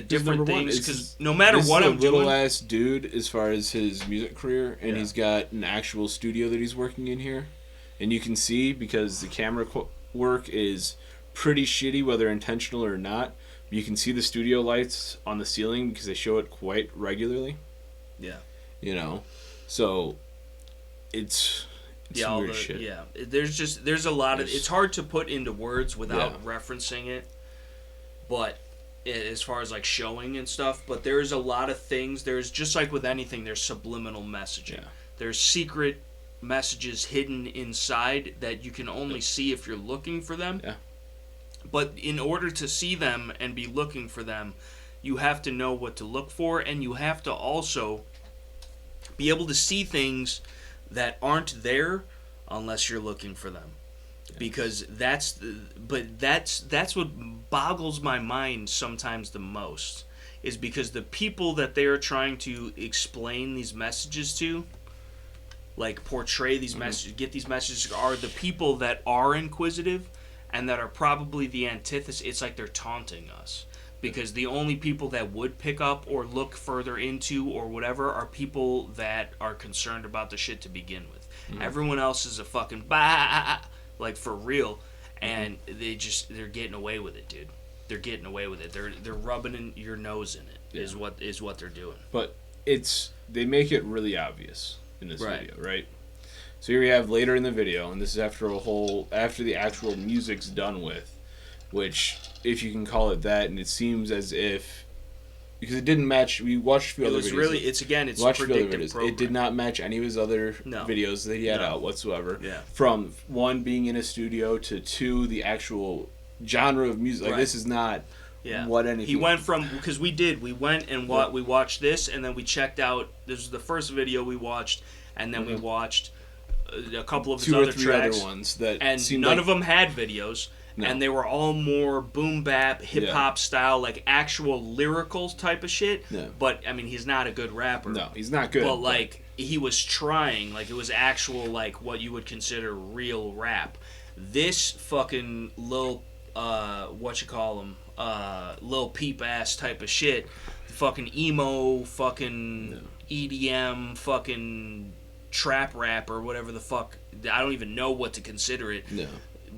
different things. Because no matter what I'm doing, this is a little ass dude as far as his music career, and he's got an actual studio that he's working in here, and you can see because the camera work is pretty shitty, whether intentional or not. You can see the studio lights on the ceiling because they show it quite regularly. Yeah. You know, so it's weird shit. Yeah, there's a lot of. It's hard to put into words without referencing it, but as far as like showing and stuff, but there's a lot of things. There's just like with anything, there's subliminal messaging. Yeah. There's secret messages hidden inside that you can only see if you're looking for them. Yeah. But in order to see them and be looking for them, you have to know what to look for, and you have to also be able to see things that aren't there unless you're looking for them. Yes. Because that's what boggles my mind sometimes the most, is because the people that they are trying to explain these messages to, like portray these messages, get these messages, are the people that are inquisitive and that are probably the antithesis. It's like they're taunting us. Because the only people that would pick up or look further into or whatever are people that are concerned about the shit to begin with. Mm-hmm. Everyone else is a fucking like for real, and they're getting away with it, dude. They're getting away with it. They're rubbing in your nose in it. Is what they're doing. But they make it really obvious in this video, right? So here we have later in the video, and this is after the actual music's done with. Which, if you can call it that, and it seems as if, because it didn't match. We watched a few other videos. It's predictive programming. It did not match any of his other videos that he had out whatsoever. Yeah. From one, being in a studio, to two, the actual genre of music. Like this is not what anything. He went from, because we went and we watched this, and then we checked out. This was the first video we watched, and then we watched a couple of his other tracks, other ones that, and none of them had videos. No. And they were all more boom bap, hip hop style, like actual lyrical type of shit. Yeah. But I mean, he's not a good rapper. No, he's not good. But like he was trying, like it was actual, like what you would consider real rap. This fucking Lil Lil Peep ass type of shit, fucking emo, fucking EDM, fucking trap rap or whatever the fuck. I don't even know what to consider it. No.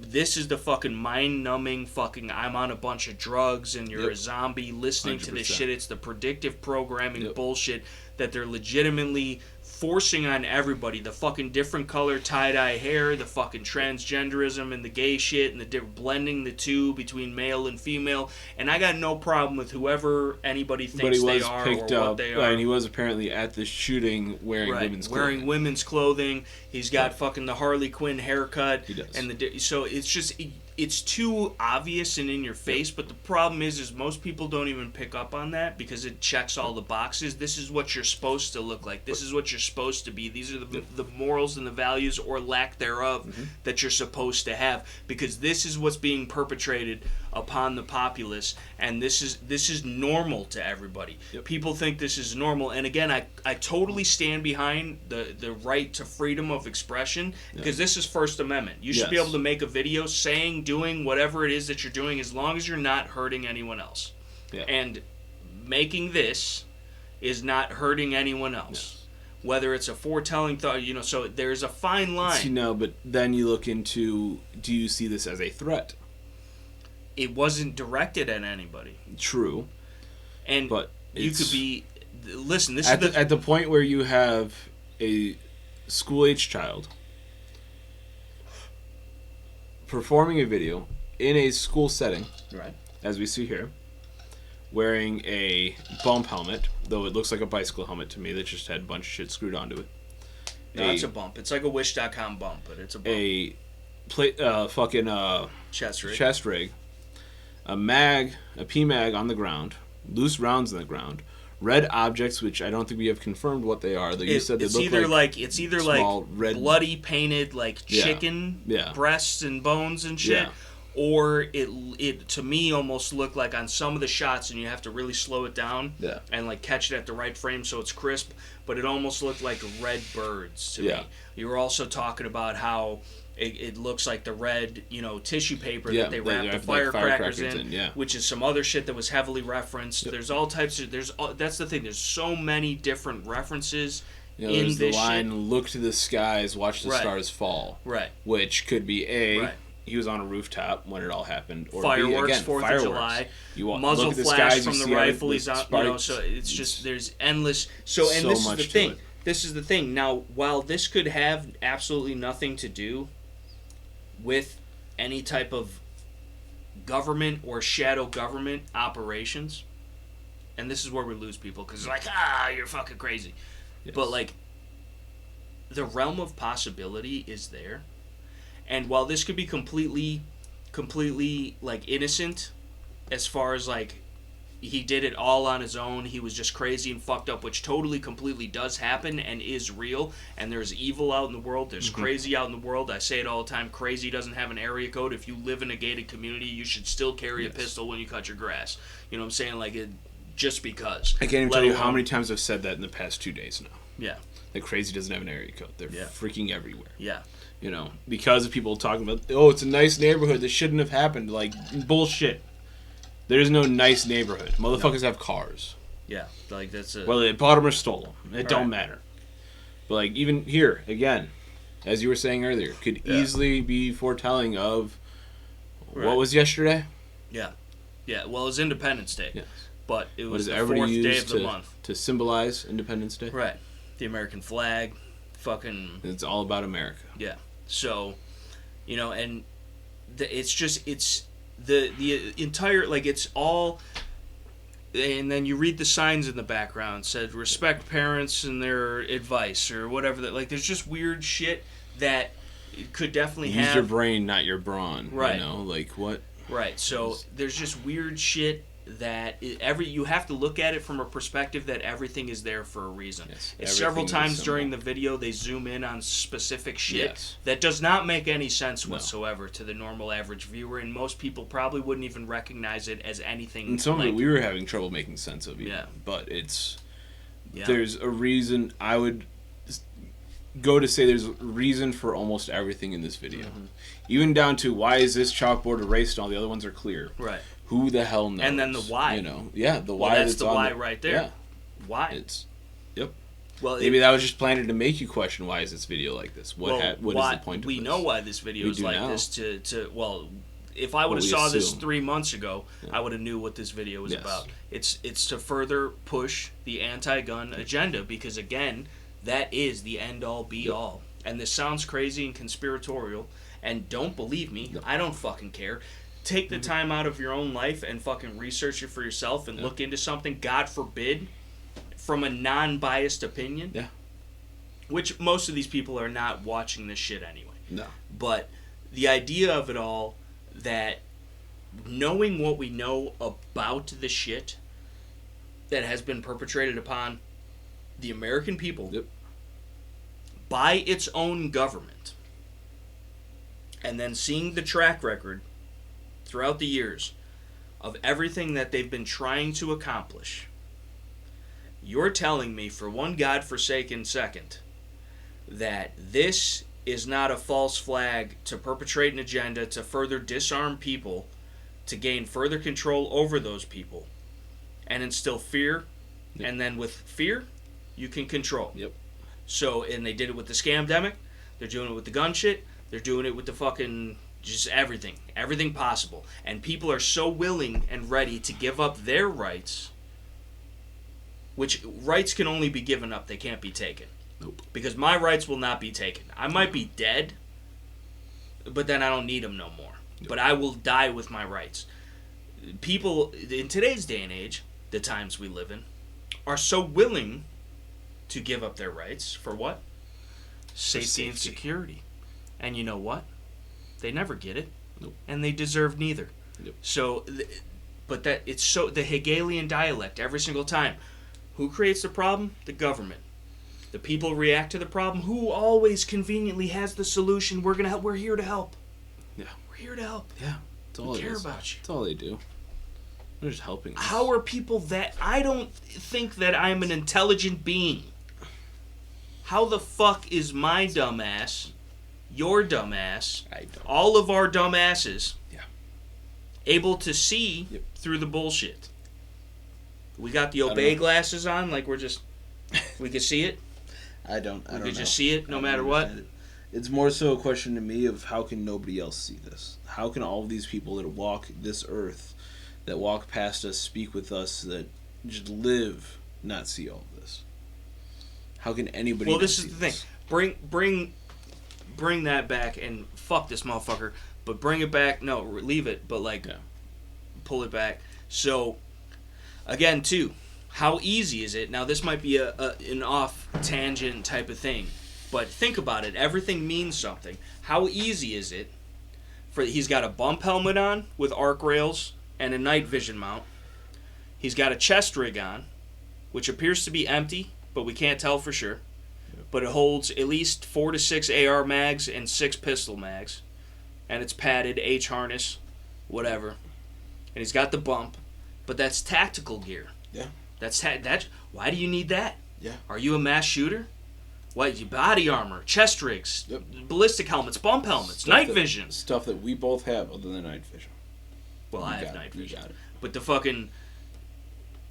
This is the fucking mind-numbing fucking I'm on a bunch of drugs and you're a zombie listening 100%. To this shit. It's the predictive programming bullshit that they're legitimately forcing on everybody. The fucking different color tie-dye hair, the fucking transgenderism and the gay shit, and the blending the two between male and female. And I got no problem with whoever anybody thinks they are or what they are. And he was apparently at the shooting wearing women's clothing. He's got fucking the Harley Quinn haircut. He does. And so it's just... It's too obvious and in your face, but the problem is most people don't even pick up on that because it checks all the boxes. This is what you're supposed to look like. This is what you're supposed to be. These are the morals and the values or lack thereof that you're supposed to have, because this is what's being perpetrated upon the populace, and this is normal to everybody. Yep. People think this is normal, and again, I totally stand behind the right to freedom of expression, because this is First Amendment. You should be able to make a video doing whatever it is that you're doing, as long as you're not hurting anyone else. Yeah. And making this is not hurting anyone else. No. Whether it's a foretelling thought, so there's a fine line. But then you look into, do you see this as a threat? It wasn't directed at anybody. True. And but you could be... Listen, this is at the point where you have a school-age child performing a video in a school setting, right? As we see here, wearing a bump helmet, though it looks like a bicycle helmet to me that just had a bunch of shit screwed onto it. No, it's a bump. It's like a Wish.com bump, but it's a bump. Chest rig. A P-mag on the ground, loose rounds on the ground, red objects, which I don't think we have confirmed what they are. Though you said they look it's either like red, bloody painted like chicken breasts and bones and shit, or it to me almost looked like on some of the shots, and you have to really slow it down and like catch it at the right frame so it's crisp. But it almost looked like red birds to me. You were also talking about how it looks like the red, tissue paper that they wrap the firecrackers in, which is some other shit that was heavily referenced. Yep. There's all types of that's the thing. There's so many different references in there's this the line, shit. Look to the skies, watch the stars fall. Right. Which could be he was on a rooftop when it all happened, or fireworks, 4th of July, muzzle flash from the rifle. He's on, so it's just there's endless. So and this is the thing. This is the thing. Now, while this could have absolutely nothing to do with any type of government or shadow government operations, and this is where we lose people because they're like, you're fucking crazy. Yes. But like, the realm of possibility is there, and while this could be completely like innocent, as far as like he did it all on his own, he was just crazy and fucked up, which totally completely does happen and is real, and there's evil out in the world, there's crazy out in the world. I say it all the time, crazy doesn't have an area code. If you live in a gated community, you should still carry a pistol when you cut your grass. You know what I'm saying? Like, just because. I can't even tell you how many times I've said that in the past 2 days now. Yeah. That crazy doesn't have an area code. They're freaking everywhere. Yeah. Because of people talking about, it's a nice neighborhood, this shouldn't have happened. Like, bullshit. There's no nice neighborhood. Motherfuckers have cars. Yeah, like that's a... Whether they bought them or stole them. It don't matter. But like even here, again, as you were saying earlier, could easily be foretelling of what was yesterday? Yeah. Yeah, well, it was Independence Day. Yes. But it was the 4th day of the month. To symbolize Independence Day? Right. The American flag, fucking... It's all about America. Yeah. So, and it's the entire, like, it's all, and then you read the signs in the background, said respect parents and their advice or whatever. That, like, there's just weird shit that could definitely use your brain, not your brawn. Right. Like what? Right. So there's just weird shit that you have to look at it from a perspective that everything is there for a reason. Yes, several times during the video they zoom in on specific shit that does not make any sense whatsoever to the normal average viewer, and most people probably wouldn't even recognize it as anything. And some of it we were having trouble making sense of. But it's there's a reason. I would go to say there's a reason for almost everything in this video, even down to why is this chalkboard erased and all the other ones are clear. Right. Who the hell knows? And then the why. The why. That's the why right there. Yeah. Why? Well, maybe that was just planted to make you question why is this video like this? What is the point of this? We know why this video is like this. If I would have saw this 3 months ago, I would have knew what this video was about. It's to further push the anti-gun agenda because, again, that is the end-all, be-all. And this sounds crazy and conspiratorial, and don't believe me. I don't fucking care. Take the time out of your own life and fucking research it for yourself and look into something, God forbid, from a non-biased opinion. Yeah. Which most of these people are not watching this shit anyway. No. But the idea of it all, that knowing what we know about the shit that has been perpetrated upon the American people by its own government, and then seeing the track record throughout the years of everything that they've been trying to accomplish, you're telling me for one godforsaken second that this is not a false flag to perpetrate an agenda to further disarm people, to gain further control over those people, and instill fear, and then with fear, you can control. So, and they did it with the scamdemic, they're doing it with the gun shit, they're doing it with the fucking... just everything possible. And people are so willing and ready to give up their rights, which rights can only be given up, they can't be taken. Nope. Because my rights will not be taken. I might be dead, but then I don't need them no more. But I will die with my rights. people in today's day and age, the times we live in, are so willing to give up their rights for what? Safety and security. And you know what? They never get it. Nope. And they deserve neither. Yep. So, but that it's so the Hegelian dialect every single time. Who creates the problem? The government. The people react to the problem. Who always conveniently has the solution? We're gonna help. We're here to help. Yeah. We're here to help. Yeah. That's all we care about you. That's all they do. They're just helping us. How are people that... I don't think that I'm an intelligent being. How the fuck is my dumbass, your dumbass, all of our dumbasses able to see through the bullshit? We got the obey glasses on, like we're just... We can see it? I don't know. We could just see it no matter what? It's more so a question to me of how can nobody else see this? How can all of these people that walk this earth, that walk past us, speak with us, that just live, not see all of this? How can anybody? Well, this is the thing. Bring that back and fuck this motherfucker. But bring it back. No, leave it. But pull it back. So, again, too, how easy is it? Now, this might be an off tangent type of thing, but think about it. Everything means something. How easy is it? He's got a bump helmet on with arc rails and a night vision mount. He's got a chest rig on, which appears to be empty, but we can't tell for sure. Yep. But it holds at least 4 to 6 AR mags and 6 pistol mags. And it's padded, H harness, whatever. And he's got the bump. But that's tactical gear. Yeah. That's why do you need that? Yeah. Are you a mass shooter? What? Body armor, chest rigs, ballistic helmets, bump helmets, night vision. Stuff that we both have other than night vision. Well, I have night vision. But the fucking...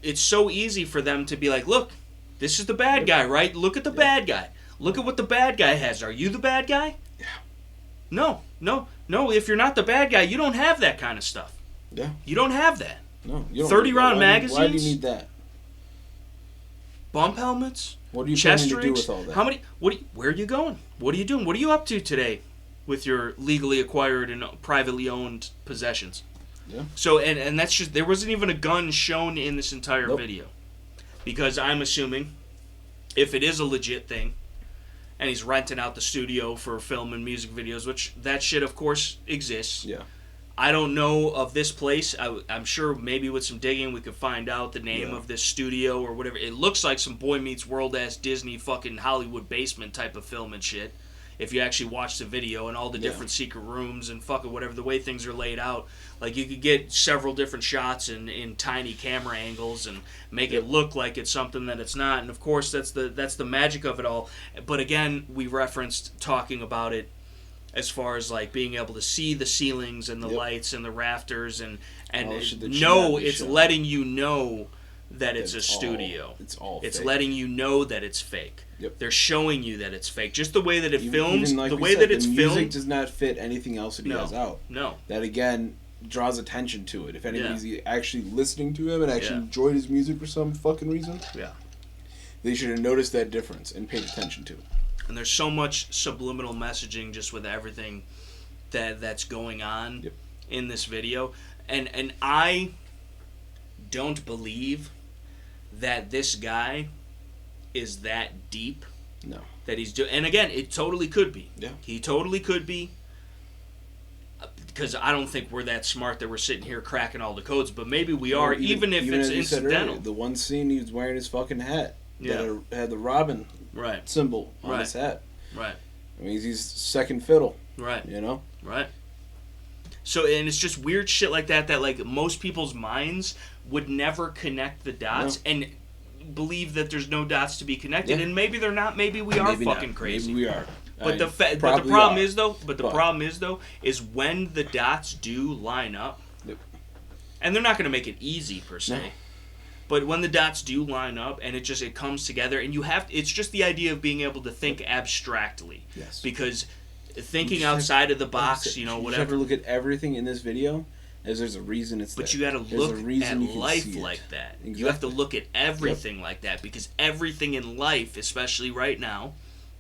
It's so easy for them to be like, look, this is the bad guy, right? Look at the bad guy. Look at what the bad guy has. Are you the bad guy? Yeah. No. If you're not the bad guy, you don't have that kind of stuff. Yeah. You don't have that. No. You don't 30-round magazines? Why do you need that? Bump helmets? What are you planning to do with all that? Where are you going? What are you doing? What are you up to today with your legally acquired and privately owned possessions? Yeah. So, and that's just... There wasn't even a gun shown in this entire video. Because I'm assuming, if it is a legit thing, and he's renting out the studio for film and music videos, which that shit, of course, exists. Yeah. I don't know of this place. I'm sure maybe with some digging we could find out the name of this studio or whatever. It looks like some Boy Meets World-ass Disney fucking Hollywood basement type of film and shit. If you actually watch the video and all the different secret rooms and fucking whatever, the way things are laid out. Like, you could get several different shots in tiny camera angles and make it look like it's something that it's not. And, of course, that's the magic of it all. But, again, we referenced talking about it as far as, like, being able to see the ceilings and the lights and the rafters and it's letting you know that it's a studio. It's letting you know that it's fake. Yep. They're showing you that it's fake. Just the way that it films, the way that it's filmed. The music does not fit anything else that he has out. No. That, again, draws attention to it. If anybody's actually listening to him and actually enjoyed his music for some fucking reason, they should have noticed that difference and paid attention to it. And there's so much subliminal messaging just with everything that's going on in this video. And I don't believe that this guy is that deep. No. That he's doing. And again, it totally could be. Yeah. He totally could be. Because I don't think we're that smart that we're sitting here cracking all the codes. But maybe we are, even if it's incidental. Earlier, the one scene he was wearing his fucking hat. That had the Robin symbol on his hat. Right. I mean, he's second fiddle. Right. You know? Right. So, and it's just weird shit like that like most people's minds would never connect the dots and believe that there's no dots to be connected. And maybe they're not. Maybe we are fucking crazy. Maybe we are. But the problem is though, is when the dots do line up, and they're not going to make it easy per se. No. But when the dots do line up and it comes together, and it's just the idea of being able to think abstractly. Yes. Because thinking outside of the box, whatever. You have to look at everything in this video as there's a reason it's there. But you got to look at life like that. Exactly. You have to look at everything like that, because everything in life, especially right now,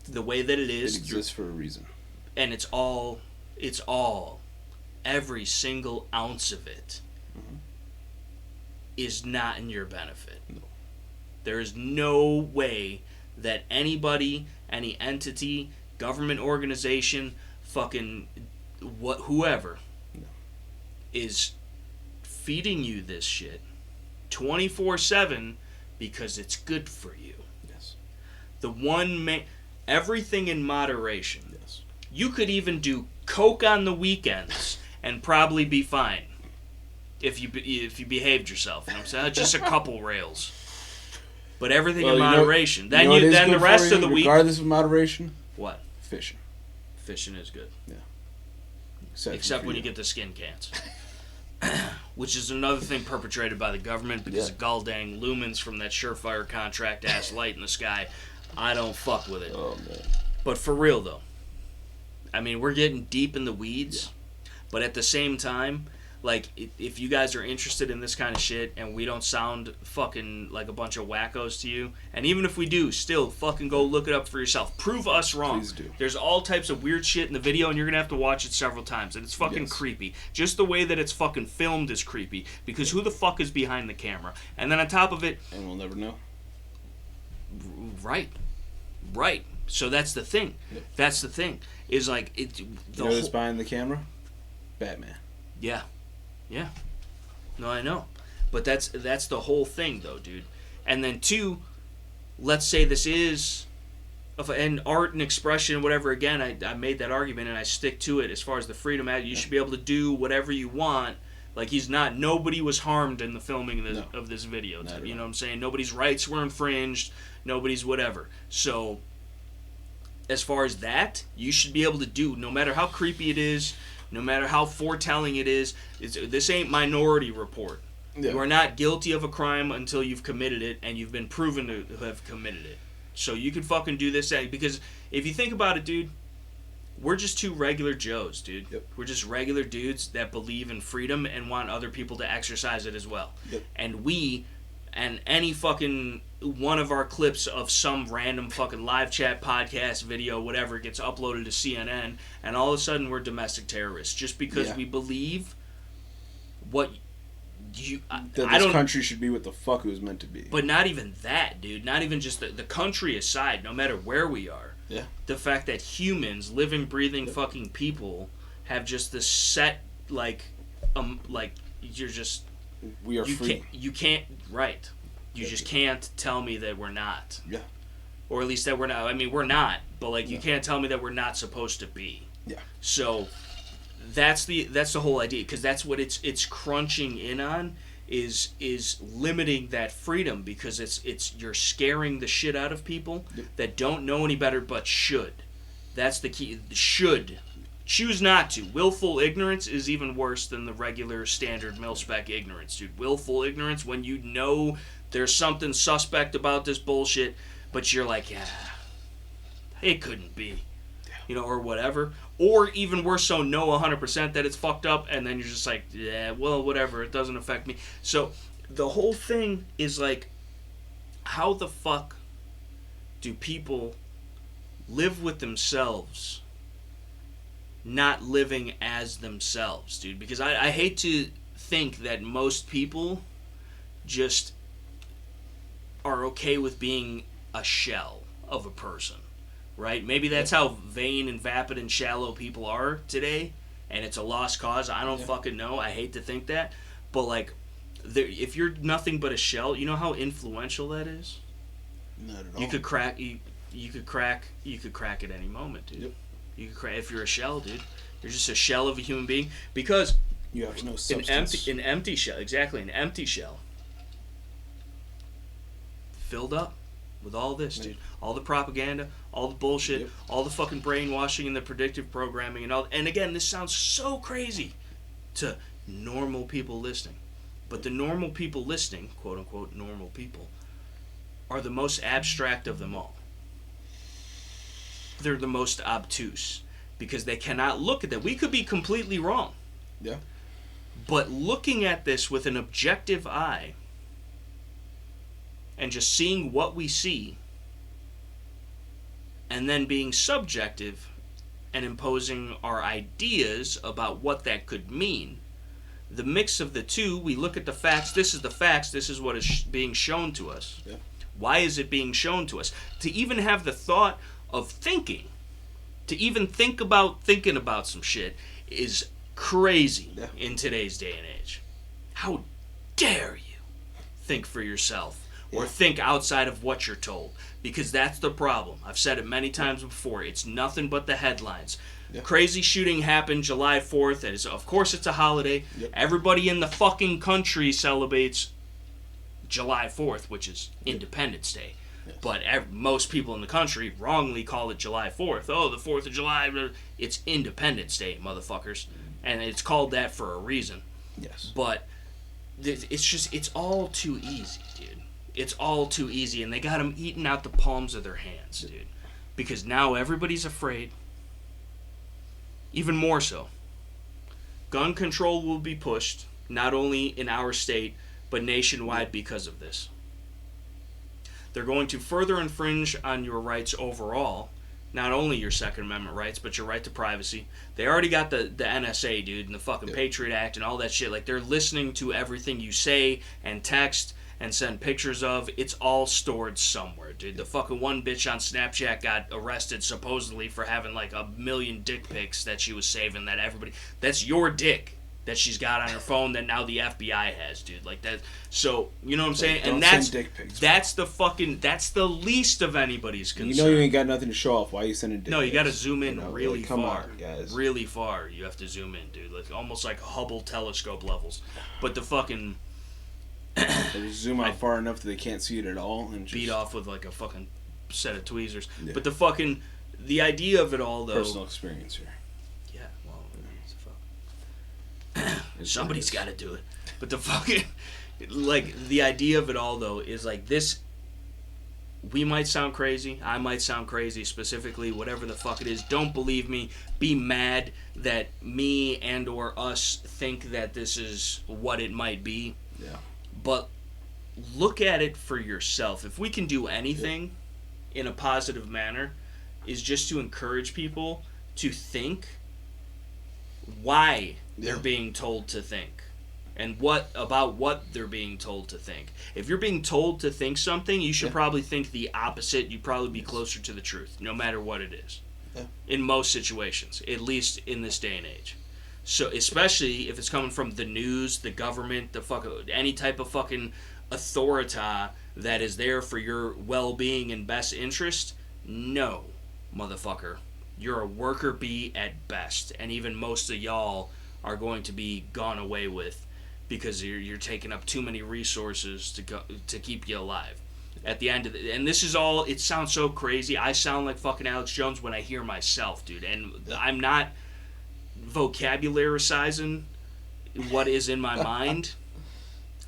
the way that it is, it exists for a reason. And it's all, every single ounce of it is not in your benefit. No. There is no way that anybody, any entity, government organization, fucking whoever is feeding you this shit 24/7 because it's good for you. Yes. Everything in moderation. Yes. You could even do coke on the weekends and probably be fine if you behaved yourself. You know what I'm saying? Just a couple rails. But everything in moderation. Then the rest of the week, regardless of moderation. What? Fishing. Fishing is good. Yeah. Except when you get the skin cans. Which is another thing perpetrated by the government because of goddamn lumens from that surefire contract ass light in the sky. I don't fuck with it. Oh, man. But for real though, I mean, we're getting deep in the weeds, but at the same time, like, if you guys are interested in this kind of shit and we don't sound fucking like a bunch of wackos to you, and even if we do, still fucking go look it up for yourself. Prove us wrong. Please do. There's all types of weird shit in the video, and you're gonna have to watch it several times, and it's fucking creepy. Just the way that it's fucking filmed is creepy, because who the fuck is behind the camera? And then on top of it... And we'll never know. Right. So that's the thing. Yep. That's the thing. Is like... You know who's behind the camera? Batman. Yeah. No, I know. But that's the whole thing, though, dude. And then, two, let's say this is an art and expression, whatever. Again, I made that argument, and I stick to it as far as the freedom. You should be able to do whatever you want. Like, nobody was harmed in the filming of this video. You know what I'm saying? Nobody's rights were infringed. Nobody's whatever. So, as far as that, you should be able to do, no matter how creepy it is, no matter how foretelling it is, this ain't Minority Report. Yeah. You are not guilty of a crime until you've committed it, and you've been proven to have committed it. So you can fucking do this, because if you think about it, dude, we're just two regular Joes, dude. Yep. We're just regular dudes that believe in freedom and want other people to exercise it as well. Yep. And any fucking one of our clips of some random fucking live chat, podcast, video, whatever, gets uploaded to CNN, and all of a sudden we're domestic terrorists just because we believe what this country should be what the fuck it was meant to be. But not even that, dude. Not even just the country aside, no matter where we are. Yeah. The fact that humans, living, breathing fucking people, have just this set, like you're just... We are free. You can't, right. You just can't tell me that we're not. Yeah. Or at least that we're not. I mean, we're not, but you can't tell me that we're not supposed to be. Yeah. So that's the whole idea, because that's what it's crunching in on, is limiting that freedom, because it's you're scaring the shit out of people that don't know any better but should. That's the key. Should. Choose not to. Willful ignorance is even worse than the regular standard mil-spec ignorance, dude. Willful ignorance, when you know there's something suspect about this bullshit, but you're like, it couldn't be, or whatever. Or even worse so, know 100% that it's fucked up, and then you're just like, well, whatever, it doesn't affect me. So the whole thing is like, how the fuck do people live with themselves not living as themselves, dude? Because I hate to think that most people just are okay with being a shell of a person, right? Maybe that's how vain and vapid and shallow people are today, and it's a lost cause. I don't fucking know. I hate to think that. But, if you're nothing but a shell, you know how influential that is? Not at all. You could crack at any moment, dude. Yep. You could if you're a shell, dude. You're just a shell of a human being, because you have no substance. An empty shell, exactly, an empty shell, filled up with all this, dude. All the propaganda, all the bullshit, all the fucking brainwashing and the predictive programming and all. And again, this sounds so crazy to normal people listening, but the normal people listening, quote unquote normal people, are the most abstract of them all. They're the most obtuse, because they cannot look at that. We could be completely wrong. Yeah. But looking at this with an objective eye and just seeing what we see, and then being subjective and imposing our ideas about what that could mean, the mix of the two, we look at the facts. This is the facts. This is what is being shown to us. Yeah. Why is it being shown to us? To even have the thought of thinking, to even think about thinking about some shit is crazy in today's day and age. How dare you think for yourself or think outside of what you're told? Because that's the problem. I've said it many times before. It's nothing but the headlines. Yeah. Crazy shooting happened July 4th. And of course, it's a holiday. Yep. Everybody in the fucking country celebrates July 4th, which is Independence Day. Yes. But most people in the country wrongly call it July 4th. Oh, the 4th of July. It's Independence Day, motherfuckers. And it's called that for a reason. Yes. But it's all too easy, dude. It's all too easy. And they got them eating out the palms of their hands, dude. Because now everybody's afraid. Even more so. Gun control will be pushed, not only in our state, but nationwide because of this. They're going to further infringe on your rights overall, not only your Second Amendment rights, but your right to privacy. They already got the NSA, dude, and the fucking Patriot Act and all that shit. Like, they're listening to everything you say and text and send pictures of. It's all stored somewhere, dude. The fucking one bitch on Snapchat got arrested supposedly for having like 1 million dick pics that she was saving that everybody... That's your dick that she's got on her phone that now the FBI has, dude. Like that. So, you know what I'm saying? And that's dick pics, that's the fucking... That's the least of anybody's concern. You know you ain't got nothing to show off. Why are you sending dick pics? No, you got to zoom in really come far. on, guys. Really far. You have to zoom in, dude. Like almost like Hubble telescope levels. But the fucking... They zoom out far enough that they can't see it at all and just beat off with like a fucking set of tweezers. Yeah. But the idea of it all, though... Personal experience here. Yeah, well, somebody's got to do it. But the fucking... Like, the idea of it all, though, is like this... We might sound crazy. I might sound crazy, specifically, whatever the fuck it is. Don't believe me. Be mad that me and or us think that this is what it might be. Yeah. But look at it for yourself. If we can do anything in a positive manner, is just to encourage people to think why they're being told to think. And what they're being told to think. If you're being told to think something, you should probably think the opposite. You'd probably be closer to the truth, no matter what it is. Yeah. In most situations, at least in this day and age. So, especially if it's coming from the news, the government, any type of fucking authority that is there for your well-being and best interest, no, motherfucker. You're a worker bee at best. And even most of y'all are going to be gone away with because you're taking up too many resources to keep you alive. At the end of it, and this is all, it sounds so crazy. I sound like fucking Alex Jones when I hear myself, dude. And I'm not vocabularizing what is in my mind.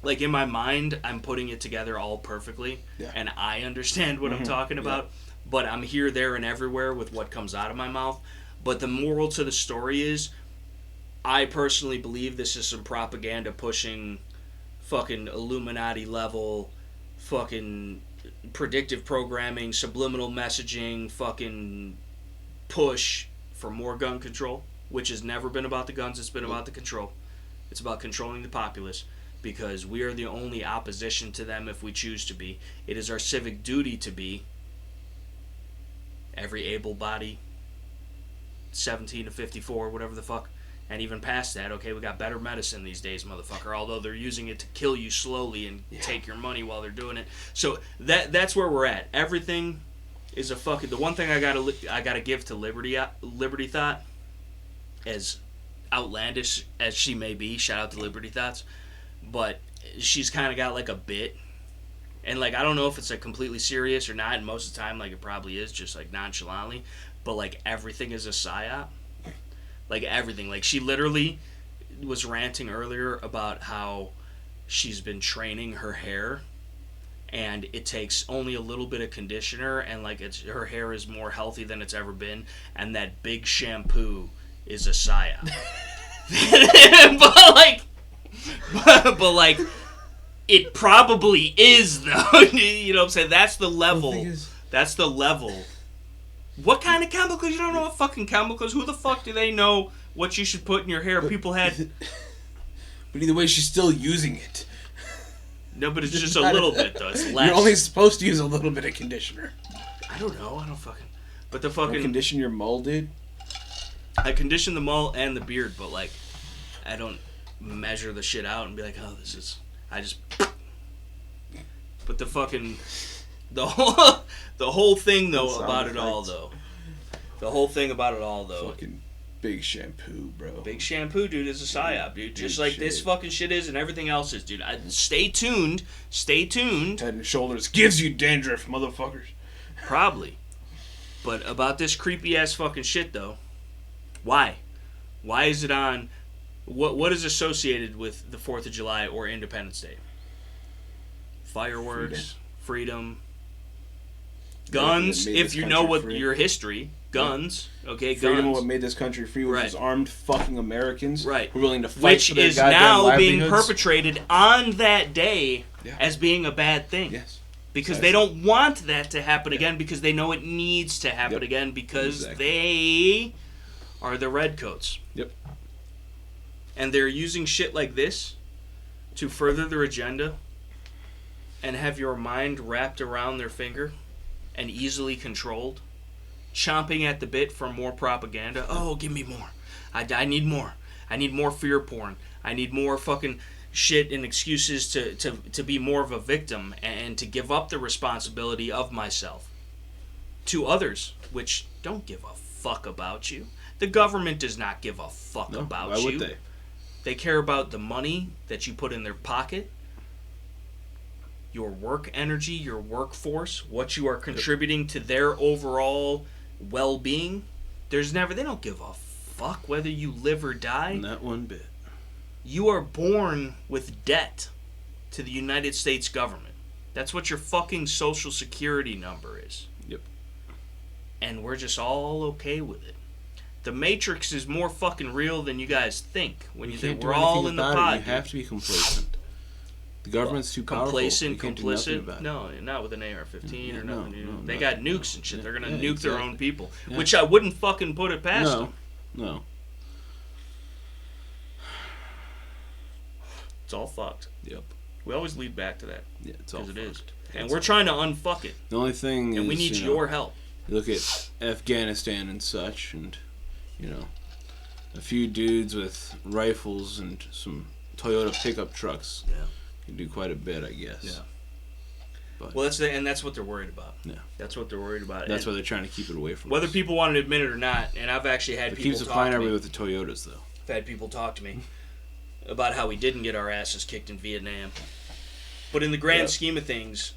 Like, in my mind, I'm putting it together all perfectly, and I understand what I'm talking about, but I'm here, there, and everywhere with what comes out of my mouth. But the moral to the story is, I personally believe this is some propaganda pushing fucking Illuminati level fucking predictive programming, subliminal messaging, fucking push for more gun control, which has never been about the guns. It's been about the control. It's about controlling the populace, because we are the only opposition to them if we choose to be. It is our civic duty to be. Every able-bodied 17 to 54, whatever the fuck, and even past that. Okay, we got better medicine these days, motherfucker, although they're using it to kill you slowly and take your money while they're doing it. So that's where we're at. Everything is a fucking... The one thing I gotta give to Liberty Thought, as outlandish as she may be, shout out to Liberty Thoughts, but she's kind of got like a bit, and like I don't know if it's like completely serious or not, and most of the time like it probably is, just like nonchalantly, but like everything is a psyop. Like everything. Like she literally was ranting earlier about how she's been training her hair, and it takes only a little bit of conditioner, and like her hair is more healthy than it's ever been, and that big shampoo is a psyop. but like it probably is, though. You know what I'm saying? That's the level. That's the level. What kind of chemicals? You don't know what fucking chemicals? Who the fuck do they know what you should put in your hair? People had... But either way, she's still using it. No, but it's just a little bit, though. It's less. You're only supposed to use a little bit of conditioner. I don't know. I don't fucking... But the fucking... Don't condition your mole, dude? I condition the mole and the beard, but, like, I don't measure the shit out and be like, oh, this is... I just... But the fucking... The whole thing, though, about it all, though. The whole thing about it all, though. Fucking big shampoo, bro. Big shampoo, dude, is a psyop, dude. Just like this fucking shit is and everything else is, dude. Stay tuned. Stay tuned. Head and Shoulders gives you dandruff, motherfuckers. Probably. But about this creepy-ass fucking shit, though. Why? Why is it on... What is associated with the 4th of July or Independence Day? Fireworks, freedom, guns, if you know what your history, guns, okay, guns. Freedom, what made this country free was armed fucking Americans who were willing to fight which for their is goddamn now being livelihoods. Perpetrated on that day as being a bad thing. Yes. Because they don't want that to happen again because they know it needs to happen again because they are the redcoats. Yep. And they're using shit like this to further their agenda and have your mind wrapped around their finger and easily controlled, chomping at the bit for more propaganda. Oh, give me more. I need more. I need more fear porn. I need more fucking shit and excuses to be more of a victim and to give up the responsibility of myself to others, which don't give a fuck about you. The government does not give a fuck about you. Why would they? They care about the money that you put in their pocket, your work energy, your workforce, what you are contributing to their overall well-being. They don't give a fuck whether you live or die. Not one bit. You are born with debt to the United States government. That's what your fucking Social Security number is. Yep. And we're just all okay with it. The Matrix is more fucking real than you guys think. When you think we're all in the pod. You have to be complacent. The government's too powerful. Complicit? No, not with an AR-15 or nothing. They got nukes and shit. They're gonna nuke their own people, which I wouldn't fucking put it past them. No. It's all fucked. Yep. We always lead back to that. Yeah, it's all fucked. Because it is. And we're trying to unfuck it. The only thing and is, we need your help. You look at Afghanistan and such, and, a few dudes with rifles and some Toyota pickup trucks can do quite a bit, I guess. Yeah. But, well, that's what they're worried about. Yeah. That's what they're worried about. That's why they're trying to keep it away from whether us. people want to admit it or not, and I've actually had people talk to me. It keeps supplying everybody with the Toyotas, though. I've had people talk to me about how we didn't get our asses kicked in Vietnam. But in the grand scheme of things,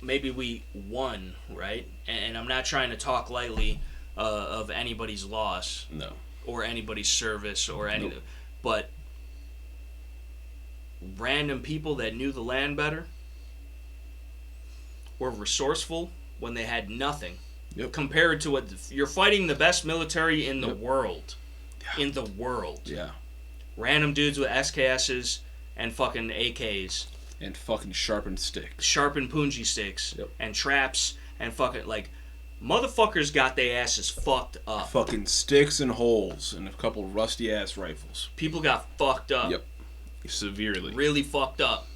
maybe we won, right? And I'm not trying to talk lightly of anybody's loss. No. Or anybody's service or anything. Nope. But random people that knew the land better were resourceful when they had nothing. Yep. Compared to what you're fighting the best military in the world. Yeah. In the world. Yeah. Random dudes with SKSs and fucking AKs. And fucking sharpened sticks. Sharpened punji sticks. Yep. And traps and fucking, motherfuckers got their asses fucked up. Fucking sticks and holes and a couple rusty ass rifles. People got fucked up. Yep. Severely. Really fucked up.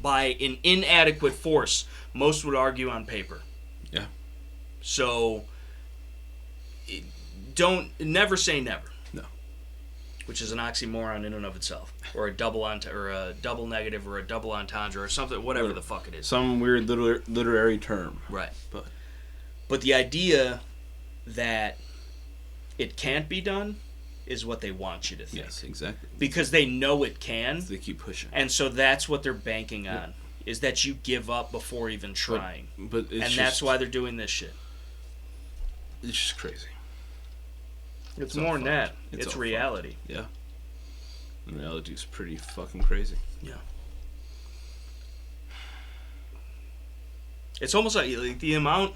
By an inadequate force, most would argue on paper. Yeah. So, never say never. No. Which is an oxymoron in and of itself, or a double negative, or a double entendre, or something, whatever the fuck it is. Some weird literary term. Right. But the idea that it can't be done is what they want you to think. Yes, exactly. Because they know it can. They keep pushing. And so that's what they're banking on, is that you give up before even trying. But that's why they're doing this shit. It's just crazy. It's more than that. It's reality. Fucked. Yeah. And reality is pretty fucking crazy. Yeah. It's almost like the amount...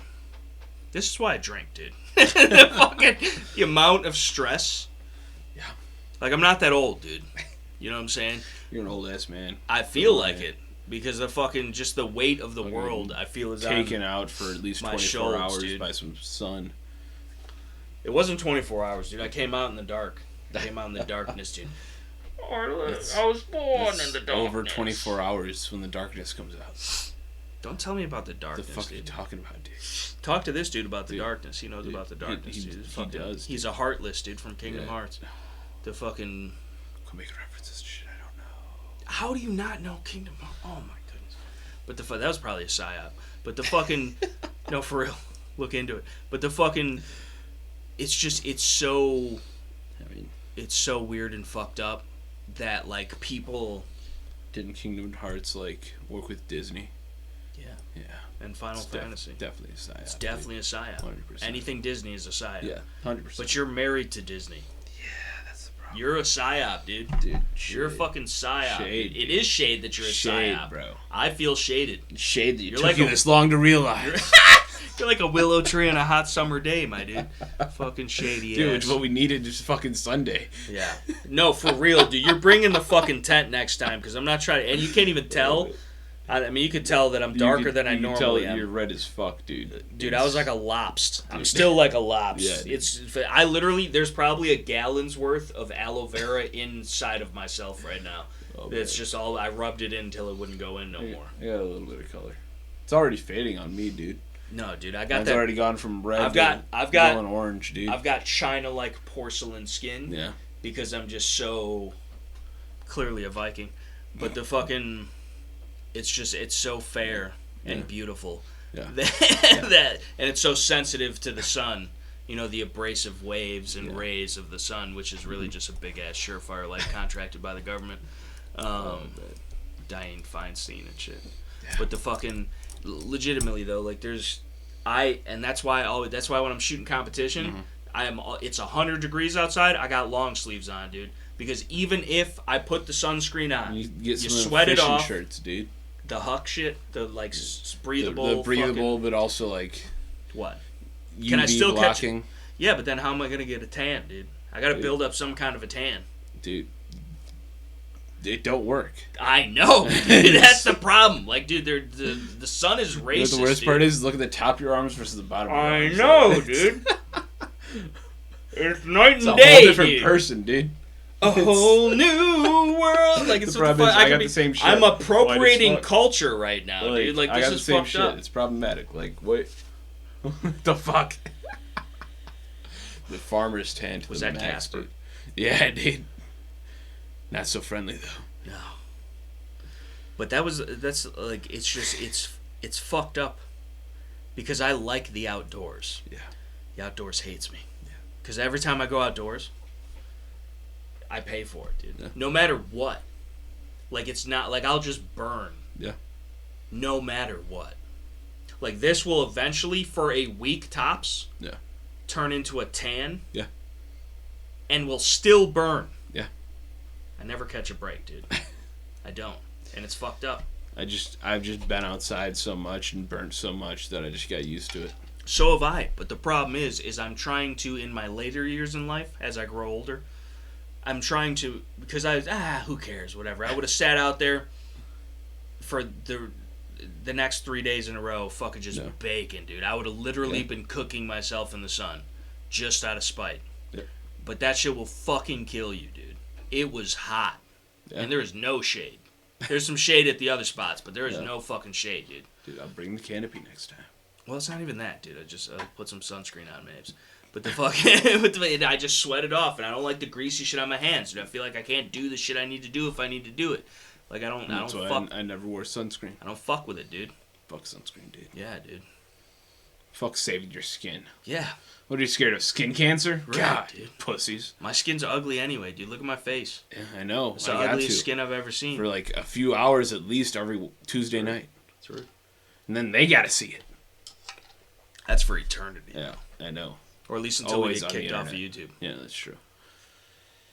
This is why I drink, dude. The amount of stress. Yeah. I'm not that old, dude. You know what I'm saying? You're an old ass man. I feel like it. Because the fucking, just the weight of the world, I feel is taken out for at least 24 hours dude. By some sun. It wasn't 24 hours, dude. I came out in the dark. I came out in the darkness, dude. I was born in the darkness. Over 24 hours when the darkness comes out. Don't tell me about the darkness, The fuck are you talking about, dude? Talk to this dude about the darkness. He knows about the darkness, dude. He does. He's a Heartless dude from Kingdom Hearts. The fucking... Come make references to shit I don't know. How do you not know Kingdom Hearts? Oh my goodness. But that was probably a psyop. But the fucking... No, for real. Look into it. But the fucking... It's just... It's so... I mean... It's so weird and fucked up that, like, people... Didn't Kingdom Hearts, like, work with Disney? Yeah. Yeah. And Final Fantasy. Definitely a psyop. It's definitely a psyop. 100%. Anything Disney is a psyop. Yeah, 100%. But you're married to Disney. Yeah, that's the problem. You're a psyop, dude. You're a fucking psyop. Shade, it is shade that you're a psyop. Bro. I feel shaded. Shade that You're took like you this long to realize. You're like a willow tree on a hot summer day, my dude. Fucking shady dude, ass. it's what we needed just fucking Sunday. Yeah. No, for real, dude. You're bringing the fucking tent next time, because I'm not trying to... And you can't even tell... I mean, you could tell that I'm darker than I normally am. You're red as fuck, dude. Dude, I was like a lopst. I'm still like a lopst. Yeah, I literally, there's probably a gallon's worth of aloe vera inside of myself right now. It's just all, I rubbed it in until it wouldn't go in no more. I got a little bit of color. It's already fading on me, dude. No, dude, I got Mine's that. already gone from red I've got going orange, dude. I've got China-like porcelain skin. Yeah. Because I'm just so clearly a Viking. But the fucking... It's so fair and beautiful. Yeah. That and it's so sensitive to the sun. You know, the abrasive waves and rays of the sun, which is really just a big ass surefire light contracted by the government. Dianne Feinstein and shit. Yeah. But the fucking legitimately though, like that's why when I'm shooting competition, it's 100 degrees outside. I got long sleeves on, dude. Because even if I put the sunscreen on, you sweat it off. Shirts, dude. The huck shit, the like breathable, the breathable, but also like what? UV Can I still blocking. catch? Yeah, but then how am I gonna get a tan, dude? I gotta build up some kind of a tan. Dude, it don't work. I know, dude. That's the problem. Like, dude, the sun is racist. You know, the worst part is look at the top of your arms versus the bottom of your arms. I know, dude. It's night and day, It's a whole different person, dude. A whole new world. Like, it's the problem is I got the same shit. I'm appropriating culture right now, dude. Like, this is fucked up. It's problematic. Like, what the fuck? The farmer's tan to was the that max, Casper? dude. Yeah, dude. Not so friendly though. No. But that's like it's fucked up. Because I like the outdoors. Yeah. The outdoors hates me. Yeah. Because every time I go outdoors, I pay for it, dude. Yeah. No matter what. Like, it's not... Like, I'll just burn. Yeah. No matter what. Like, this will eventually, for a week tops, turn into a tan. Yeah. And will still burn. Yeah. I never catch a break, dude. I don't. And it's fucked up. I've just been outside so much and burnt so much that I just got used to it. So have I. But the problem is I'm trying to, in my later years in life, as I grow older... I'm trying to, because who cares, whatever. I would have sat out there for the next 3 days in a row, fucking just baking, dude. I would have literally been cooking myself in the sun, just out of spite. Yeah. But that shit will fucking kill you, dude. It was hot, and there is no shade. There's some shade at the other spots, but there is no fucking shade, dude. Dude, I'll bring the canopy next time. Well, it's not even that, dude. I just put some sunscreen on, Mabes. But the fucking, I just sweat it off, and I don't like the greasy shit on my hands, dude. I feel like I can't do the shit I need to do if I need to do it. Like, I don't fuck. I never wore sunscreen. I don't fuck with it, dude. Fuck sunscreen, dude. Yeah, dude. Fuck saving your skin. Yeah. What are you scared of? Skin cancer? Right, God, dude. Pussies. My skin's ugly anyway, dude. Look at my face. Yeah, I know. It's the ugliest skin I've ever seen. For like a few hours at least every Tuesday night. That's right. And then they gotta see it. That's for eternity. Yeah, I know. Or at least until we get kicked off of YouTube. Yeah, that's true.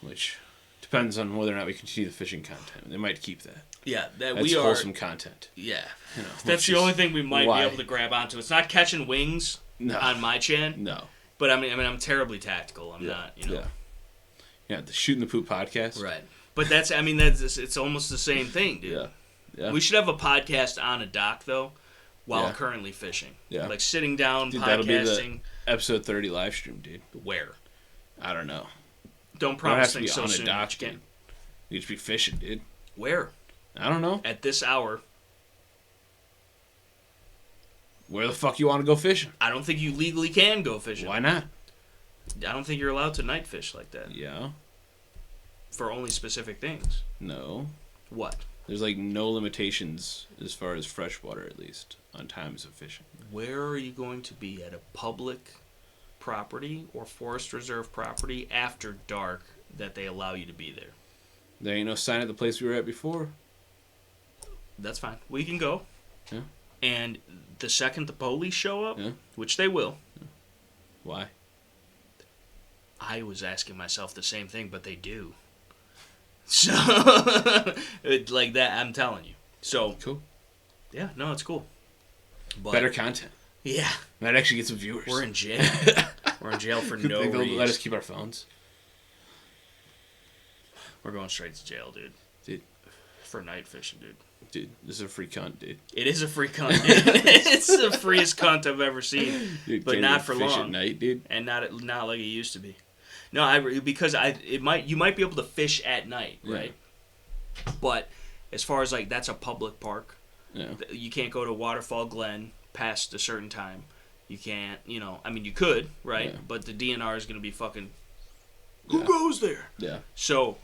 Which depends on whether or not we continue the fishing content. They might keep that. Yeah, that's wholesome content. Yeah. You know, that's the only thing we might be able to grab onto. It's not catching wings on my chan. No. But I mean, I'm terribly tactical. I'm not, you know. Yeah, the Shooting the Poop podcast. Right. But it's almost the same thing, dude. Yeah. We should have a podcast on a dock, though, while currently fishing. Yeah. Like sitting down, dude, podcasting. That'll be the episode 30 live stream, dude. Where? I don't know. Don't promise things so soon. Dock, dude. We could be fishing, dude. Where? I don't know. At this hour. Where the fuck you want to go fishing? I don't think you legally can go fishing. Why not? I don't think you're allowed to night fish like that. Yeah. For only specific things. No. What? There's like no limitations as far as freshwater, at least, on times of fishing. Where are you going to be? At a public property or forest reserve property after dark that they allow you to be there? There ain't no sign at the place we were at before. That's fine. We can go. Yeah. And the second the police show up, Yeah. which they will. Yeah. Why? I was asking myself the same thing, but they do. So, like that, I'm telling you. So, cool. Yeah, no, it's cool. But, better content. Yeah. Might actually get some viewers. We're in jail. We're in jail for no reason. Let us keep our phones. We're going straight to jail, dude. Dude. For night fishing, dude. Dude, this is a free cunt, dude. It is a free cunt, dude. It's the freest cunt I've ever seen. Dude, but not for fish long. At night, dude. And not like it used to be. No, you might be able to fish at night, right? Yeah. But as far as like that's a public park. Yeah. You can't go to Waterfall Glen past a certain time. You can't, I mean you could, right? Yeah. But the DNR is going to be fucking who goes there? Yeah. So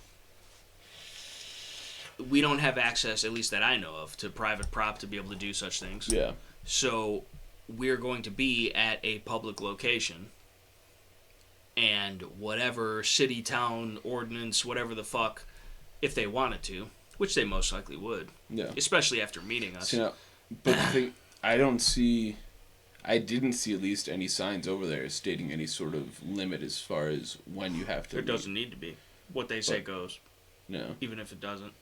we don't have access, at least that I know of, to private prop to be able to do such things. Yeah. So we're going to be at a public location. And whatever city, town, ordinance, whatever the fuck, if they wanted to, which they most likely would. Yeah. Especially after meeting us. So, but the thing, I didn't see at least any signs over there stating any sort of limit as far as when you have to There doesn't need to be. What they say goes. No. Even if it doesn't.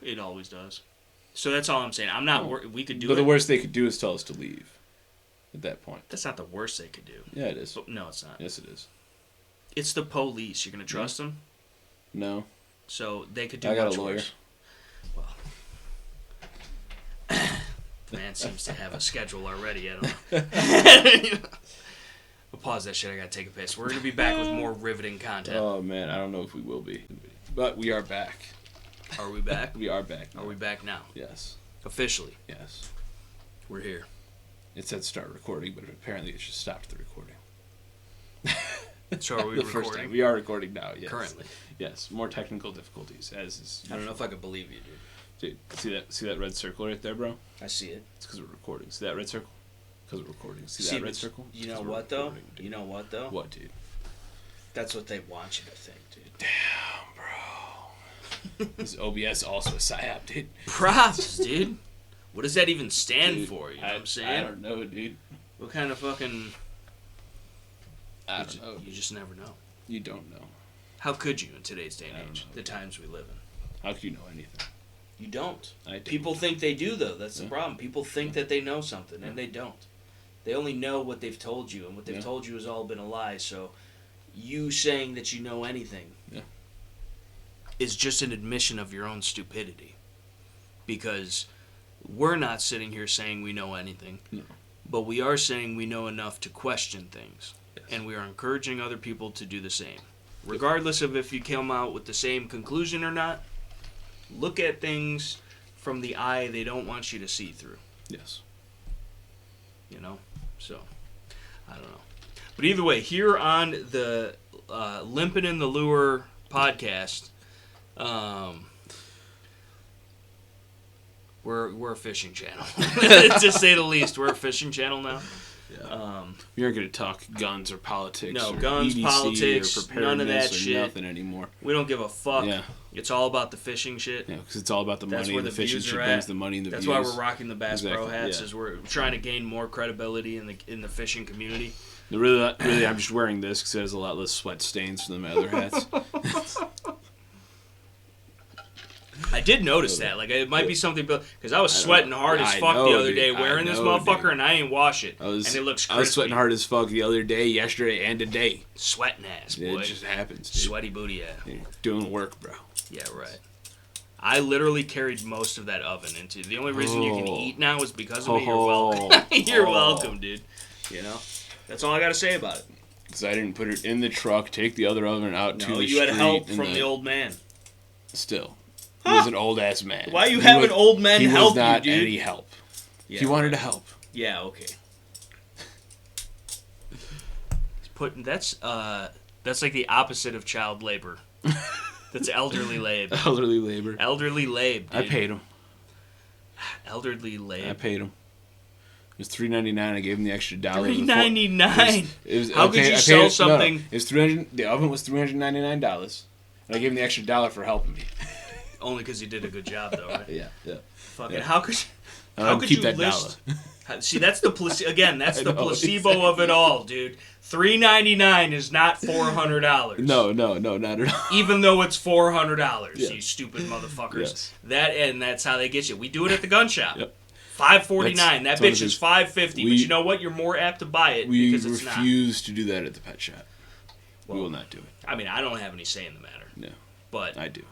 It always does. So that's all I'm saying. I'm not we could do it. But the worst they could do is tell us to leave at that point. That's not the worst they could do. Yeah, it is. But no, it's not. Yes, it is. It's the police. You're going to trust them? No. So they could do I got much a lawyer. Worse. Well, the man seems to have a schedule already. I don't know. We'll pause that shit. I got to take a piss. We're going to be back with more riveting content. Oh, man. I don't know if we will be. But we are back. Are we back? We are back now. Are we back now? Yes. Officially? Yes. We're here. It said start recording, but apparently it just stopped the recording. So are we recording? First time. We are recording now, yes. Currently? Yes. More technical difficulties, as is... I don't know if I can believe you, dude. Dude, see that red circle right there, bro? I see it. It's because we're recording. See that red circle? Because we're recording. See that red circle? You know what, though? You know what, though? What, dude? That's what they want you to think, dude. Damn, bro. Is OBS also a psyop, dude? Props, dude. What does that even stand for? You know what I'm saying? I don't know, dude. What kind of fucking... I don't know. You just never know. You don't know. How could you in today's day and age? The times we live in. How could you know anything? You don't. I don't. People think they do, though. That's the problem. People think that they know something, and they don't. They only know what they've told you, and what they've told you has all been a lie. So you saying that you know anything is just an admission of your own stupidity. Because we're not sitting here saying we know anything, but we are saying we know enough to question things. Yes. And we are encouraging other people to do the same. Regardless of if you come out with the same conclusion or not, look at things from the eye they don't want you to see through. Yes. You know? So, I don't know. But either way, here on the Limping in the Lure podcast, we're a fishing channel. To say the least, we're a fishing channel now. Yeah. We aren't going to talk guns or politics. No, or guns, EDC politics, or none of that or shit. Nothing anymore. We don't give a fuck. Yeah. It's all about the fishing shit. Yeah, because it's all about the money. And the fishing shit brings the money and the views. That's why we're rocking the Bass Pro hats. Yeah. Is we're trying to gain more credibility in the fishing community. Really, I'm just wearing this because it has a lot less sweat stains than my other hats. I did notice that. Like, it might be something, because I was sweating hard as fuck the other day wearing this motherfucker, and I didn't wash it. And it looks crispy. I was sweating hard as fuck the other day, yesterday, and today. Sweating ass, boy. It just happens, dude. Sweaty booty ass. Yeah, doing work, bro. Yeah, right. I literally carried most of that oven into. The only reason you can eat now is because of me. You're welcome. You're welcome, dude. You know? That's all I got to say about it. Because I didn't put it in the truck, take the other oven out to the street. No, you had help from the old man. Still. He was an old-ass man. Why you having old men help you, dude? He was not any help. Yeah, he wanted to help. Yeah, okay. He's putting... That's like the opposite of child labor. That's elderly labor. Elderly labor. Elderly labor, dude. I paid him. Elderly labor. I paid him. It was $3.99. I gave him the extra dollar. $3.99. How could you sell something? No. It was $300. The oven was $399, and I gave him the extra dollar for helping me. Only because you did a good job, though, right? Yeah. Fucking. Yeah. How could you that list? Dollar. See, that's the again. That's the placebo of it all, dude. $3.99 is not $400. No, not at all. Even though it's $400, yeah. You stupid motherfuckers. Yes. That's how they get you. We do it at the gun shop. Yep. $5.49. That bitch is $5.50. But you know what? You're more apt to buy it because it's not. We refuse to do that at the pet shop. Well, we will not do it. I mean, I don't have any say in the matter. No, but I do,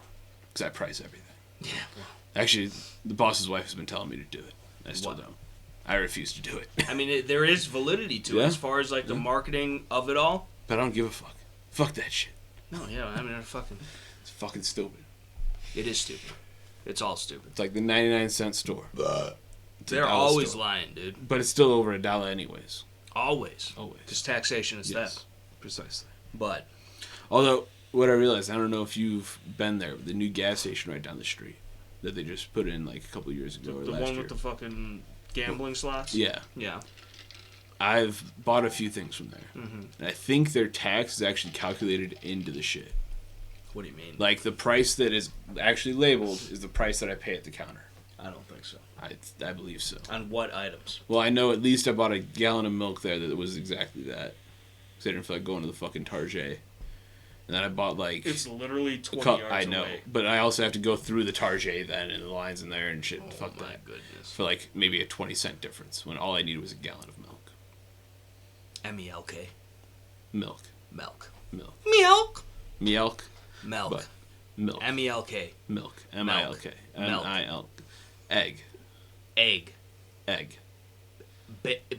because I price everything. Yeah. Well, actually, the boss's wife has been telling me to do it. I still don't. I refuse to do it. I mean, there is validity to it as far as like the marketing of it all. But I don't give a fuck. Fuck that shit. No, yeah, I mean, it's fucking stupid. It is stupid. It's all stupid. It's like the 99-cent store. They're always lying, dude. But it's still over $1 anyways. Always. Because taxation is theft. Precisely. But. Although, what I realized, I don't know if you've been there, the new gas station right down the street that they just put in like a couple of years ago or last year. The one with the fucking gambling slots? Yeah. Yeah. I've bought a few things from there. Mm-hmm. And I think their tax is actually calculated into the shit. What do you mean? Like, the price that is actually labeled is the price that I pay at the counter. I don't think so. I believe so. On what items? Well, I know at least I bought a gallon of milk there that was exactly that. Because I didn't feel like going to the fucking Target. And then I bought like... It's literally 20 yards away. I know. But I also have to go through the Target then and the lines in there and shit. Oh, fuck my that. goodness. For like maybe a 20-cent difference when all I needed was a gallon of milk. M-E-L-K. Milk. Milk. Milk. Milk. Milk. Milk. But milk. M-E-L-K. Milk. M-I-L-K. Milk. M-I-L. Egg. Egg. Egg.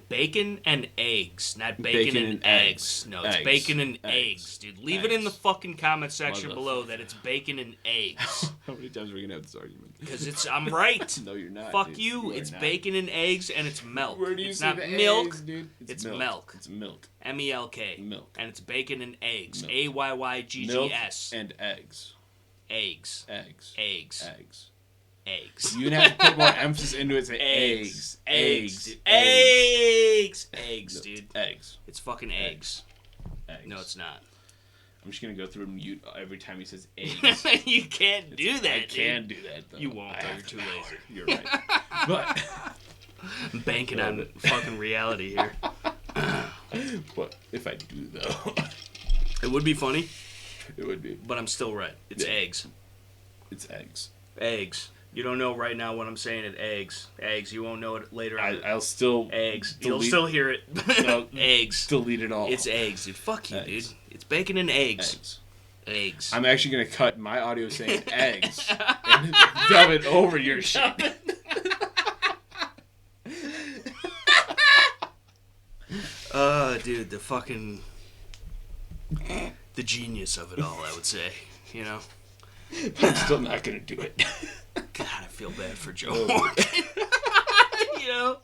Bacon and eggs, not bacon and eggs. No, it's bacon and eggs, dude. Leave it in the fucking comment section below that it's bacon and eggs. How many times are we gonna have this argument? Because I'm right. No, you're not. Fuck dude. you. It's bacon and eggs, and it's milk. Where do you it's see not the milk. Eggs, dude? It's milk. It's milk. M-E-L-K. Milk. And it's bacon and eggs. Milk. A-Y-Y-G-G-S. Milk and eggs. Eggs. Eggs. Eggs. Eggs. Eggs. You have to put more emphasis into it. Say eggs. Eggs. Eggs. Eggs, dude. Eggs. It's fucking eggs. Eggs. No, it's not. I'm just gonna go through and mute every time he says eggs. You can't do that. I can do that though. You won't. You're too lazy. You're right. But I'm banking on fucking reality here. What if I do though? It would be funny. It would be. But I'm still right. It's eggs. It's eggs. Eggs. You don't know right now what I'm saying at eggs. Eggs. You won't know it later on. I'll still... Eggs. You'll still hear it. Eggs. Delete it all. It's eggs, dude. Fuck you, dude. It's bacon and eggs. Eggs. I'm actually going to cut my audio saying eggs and dub it over your shit. Dude, the fucking... The genius of it all, I would say. You know? I'm still not going to do it. God, I feel bad for Joe. You know?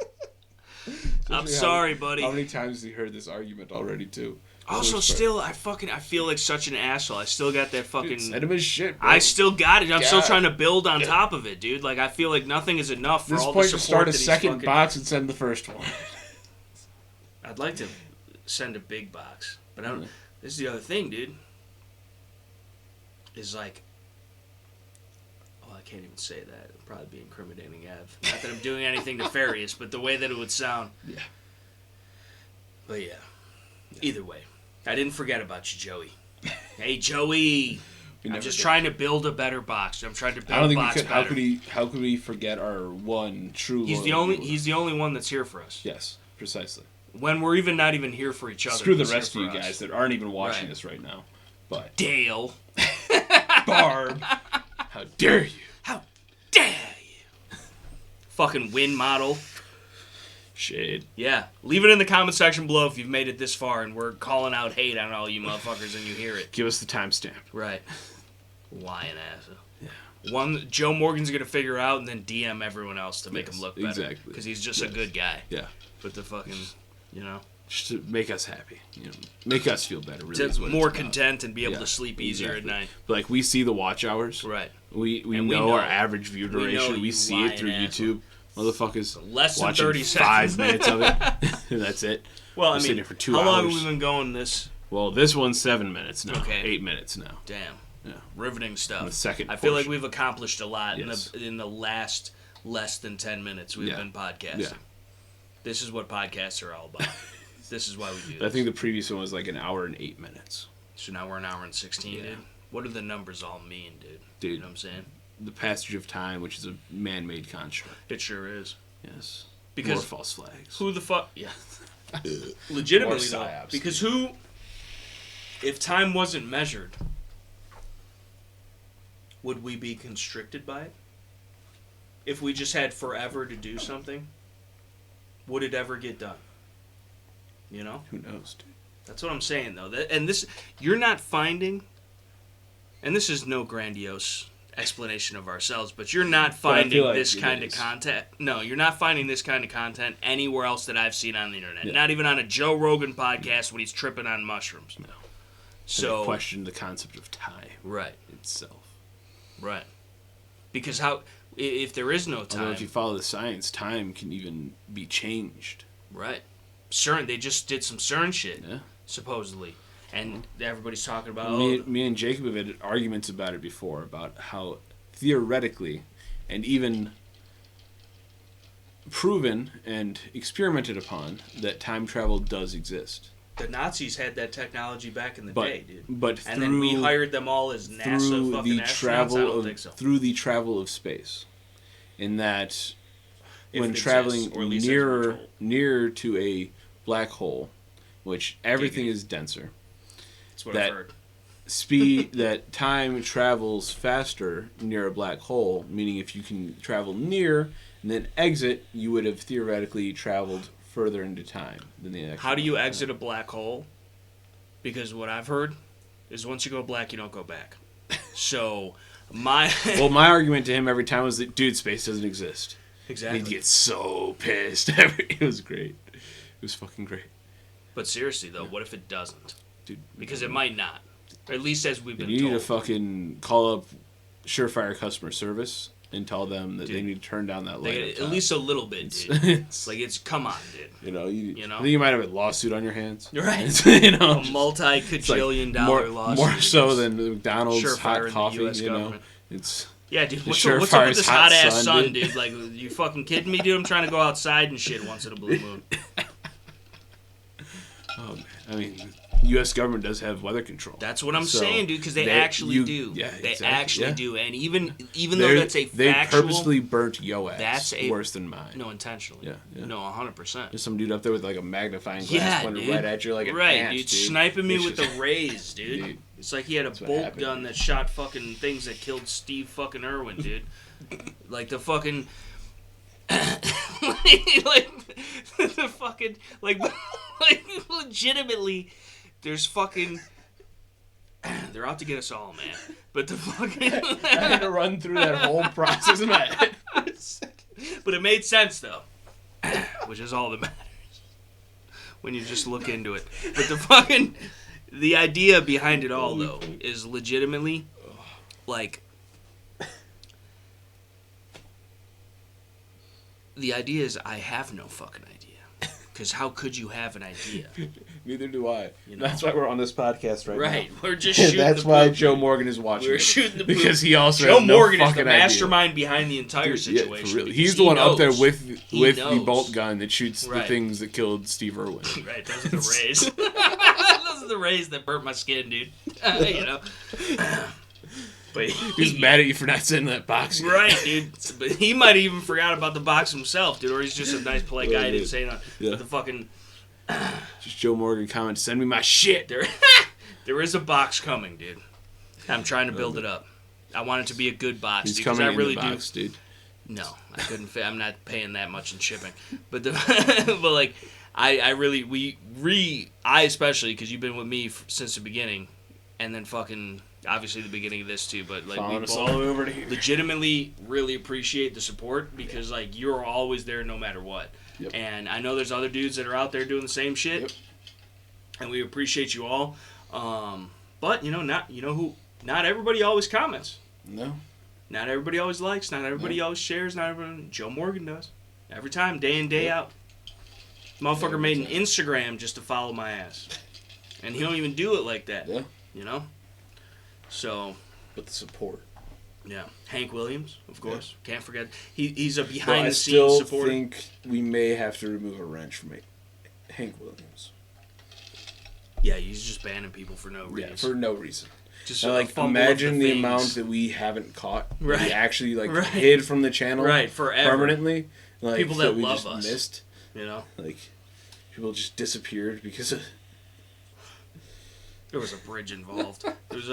I'm sorry, buddy. How many times has he heard this argument already, too? Also, still, I feel like such an asshole. I still got that fucking... Dude, send him his shit, bro. I still got it. I'm still trying to build on top of it, dude. Like, I feel like nothing is enough for all the support to start a that second fucking... box and send the first one. I'd like to send a big box, but I don't... This is the other thing, dude. Is like... Oh, I can't even say that. It'd probably be incriminating, Ev. Not that I'm doing anything nefarious, but the way that it would sound. Yeah. But yeah. Either way. I didn't forget about you, Joey. Hey, Joey. I'm just trying to build a better box. I'm trying to build a box better. How could we forget our one true... He's the only one that's here for us. Yes, precisely. When we're not even here for each other. Screw the rest of you guys that aren't even watching this right now. But Dale. Barb. How dare you? How dare you? Fucking win model. Shade. Yeah. Leave it in the comment section below if you've made it this far and we're calling out hate on all you motherfuckers and you hear it. Give us the timestamp. Right. Lying asshole. One, Joe Morgan's going to figure out and then DM everyone else to make him look better. Exactly. Because he's just a good guy. Yeah. But the fucking, Just to make us happy. Make us feel better, really. To more content and be able to sleep easier at night. But, like, we see the watch hours. Right. We know our average view duration. We see it through YouTube. Motherfuckers less than 30 seconds. 5 minutes of it. That's it. Well, I mean, for 2 how hours. long have we been going this? Well, this one's 7 minutes now. Okay. 8 minutes now. Damn. Yeah. Riveting stuff. The second I feel like portion. we've accomplished a lot Yes. in the last less than 10 minutes we've been podcasting. Yeah. This is what podcasts are all about. This is why we do this. I think the previous one was like an hour and 8 minutes. So now we're an hour and 16, dude. What do the numbers all mean, dude? Dude. You know what I'm saying? The passage of time, which is a man-made construct. It sure is. Yes. Because more false flags. Who the fuck? Yeah. Legitimately, though. Psyops, Because who... If time wasn't measured, would we be constricted by it? If we just had forever to do something, would it ever get done? You know? Who knows, dude? That's what I'm saying, though. And this, you're not finding, and this is no grandiose explanation of ourselves, but you're not finding like this kind of content. No, you're not finding this kind of content anywhere else that I've seen on the internet. Yeah. Not even on a Joe Rogan podcast when he's tripping on mushrooms. No. So question the concept of time. Right. Itself. Right. Because if there is no time. Although if you follow the science, time can even be changed. Right. CERN, they just did some CERN shit. Yeah. Supposedly. And everybody's talking about... Me and Jacob have had arguments about it before, about how theoretically and even proven and experimented upon that time travel does exist. The Nazis had that technology back in the day, dude. But and then we hired them all as NASA fucking astronauts. I don't think so. Through the travel of space. In that when exists, traveling or at least nearer to a black hole, which everything is denser. That's what I've heard. That time travels faster near a black hole, meaning if you can travel near and then exit, you would have theoretically traveled further into time than the actual. How do you exit a black hole? Because what I've heard is once you go black, you don't go back. So my argument to him every time was that, dude, space doesn't exist. Exactly. And he'd get so pissed. It was great. It was fucking great. But seriously though, what if it doesn't? Dude, because it might not. Or at least as we've been told. You need to fucking call up Surefire customer service and tell them that they need to turn down that light. At least a little bit, dude. Come on, dude. You know, I think you might have a lawsuit on your hands. Right. A multi-cajillion-dollar lawsuit. More so than the McDonald's Surefire hot coffee, US government. It's... Yeah, dude, what's up with this hot-ass sun, dude? Like, you fucking kidding me, dude? I'm trying to go outside and shit once in a blue moon. Oh, man. I mean, the U.S. government does have weather control. That's what I'm saying, dude, because they actually do. Yeah, they exactly, actually do. And even though that's a factual... They purposely burnt G.O.A. That's worse than mine. No, intentionally. Yeah. No, 100%. There's some dude up there with, like, a magnifying glass pointed right at you like an ant, dude. Sniping me with the rays, dude. It's like he had a bolt gun that shot fucking things that killed Steve fucking Irwin, dude. Like the fucking... the fucking... Like, legitimately, there's fucking... They're out to get us all, man. But the fucking... I had to run through that whole process in my head. But it made sense, though. Which is all that matters. When you just look into it. But the fucking... The idea behind it all, though, is legitimately, like... The idea is I have no fucking idea. Because how could you have an idea? Neither do I. You know? That's why we're on this podcast right now. Right. We're just shooting That's the why poop. Joe Morgan is watching. We're shooting the poop. Because he also Joe has no Morgan is the fucking mastermind behind the entire situation. Yeah, he's the one up there with the bolt gun that shoots the things that killed Steve Irwin. Right. Those are the rays. Those are the rays that burnt my skin, dude. You know. But he's mad at you for not sending that box. Right, dude. But he might have even forgot about the box himself, dude. Or he's just a nice, polite guy. Didn't say nothing. Yeah. But the fucking... Just Joe Morgan comment, send me my shit. There is a box coming, dude. I'm trying to build it up. I want it to be a good box. He's coming in the box, dude. No, I couldn't. I'm not paying that much in shipping. But but like, I really I especially because you've been with me since the beginning, and then fucking obviously the beginning of this too, but like following we us all the way over to here. Legitimately really appreciate the support because like you're always there no matter what. Yep. And I know there's other dudes that are out there doing the same shit. Yep. And we appreciate you all. But not everybody always comments. No. Not everybody always likes. Not everybody always shares. Not everybody. Joe Morgan does. Every time, day in, day out. Motherfucker made an Instagram just to follow my ass. And he don't even do it like that. Yeah. You know? So. But the support. Yeah. Hank Williams, of course. Yeah. Can't forget. He's a But behind-the-scenes supporter. I still think we may have to remove a wrench from Hank Williams. Yeah, he's just banning people for no reason. Yeah, for no reason. Just like, imagine the amount that we haven't caught. Right. We actually, hid from the channel. Right, forever. Permanently. Like, people that we love just us. Missed. You know? Like, people just disappeared because of... There was a bridge involved. Just,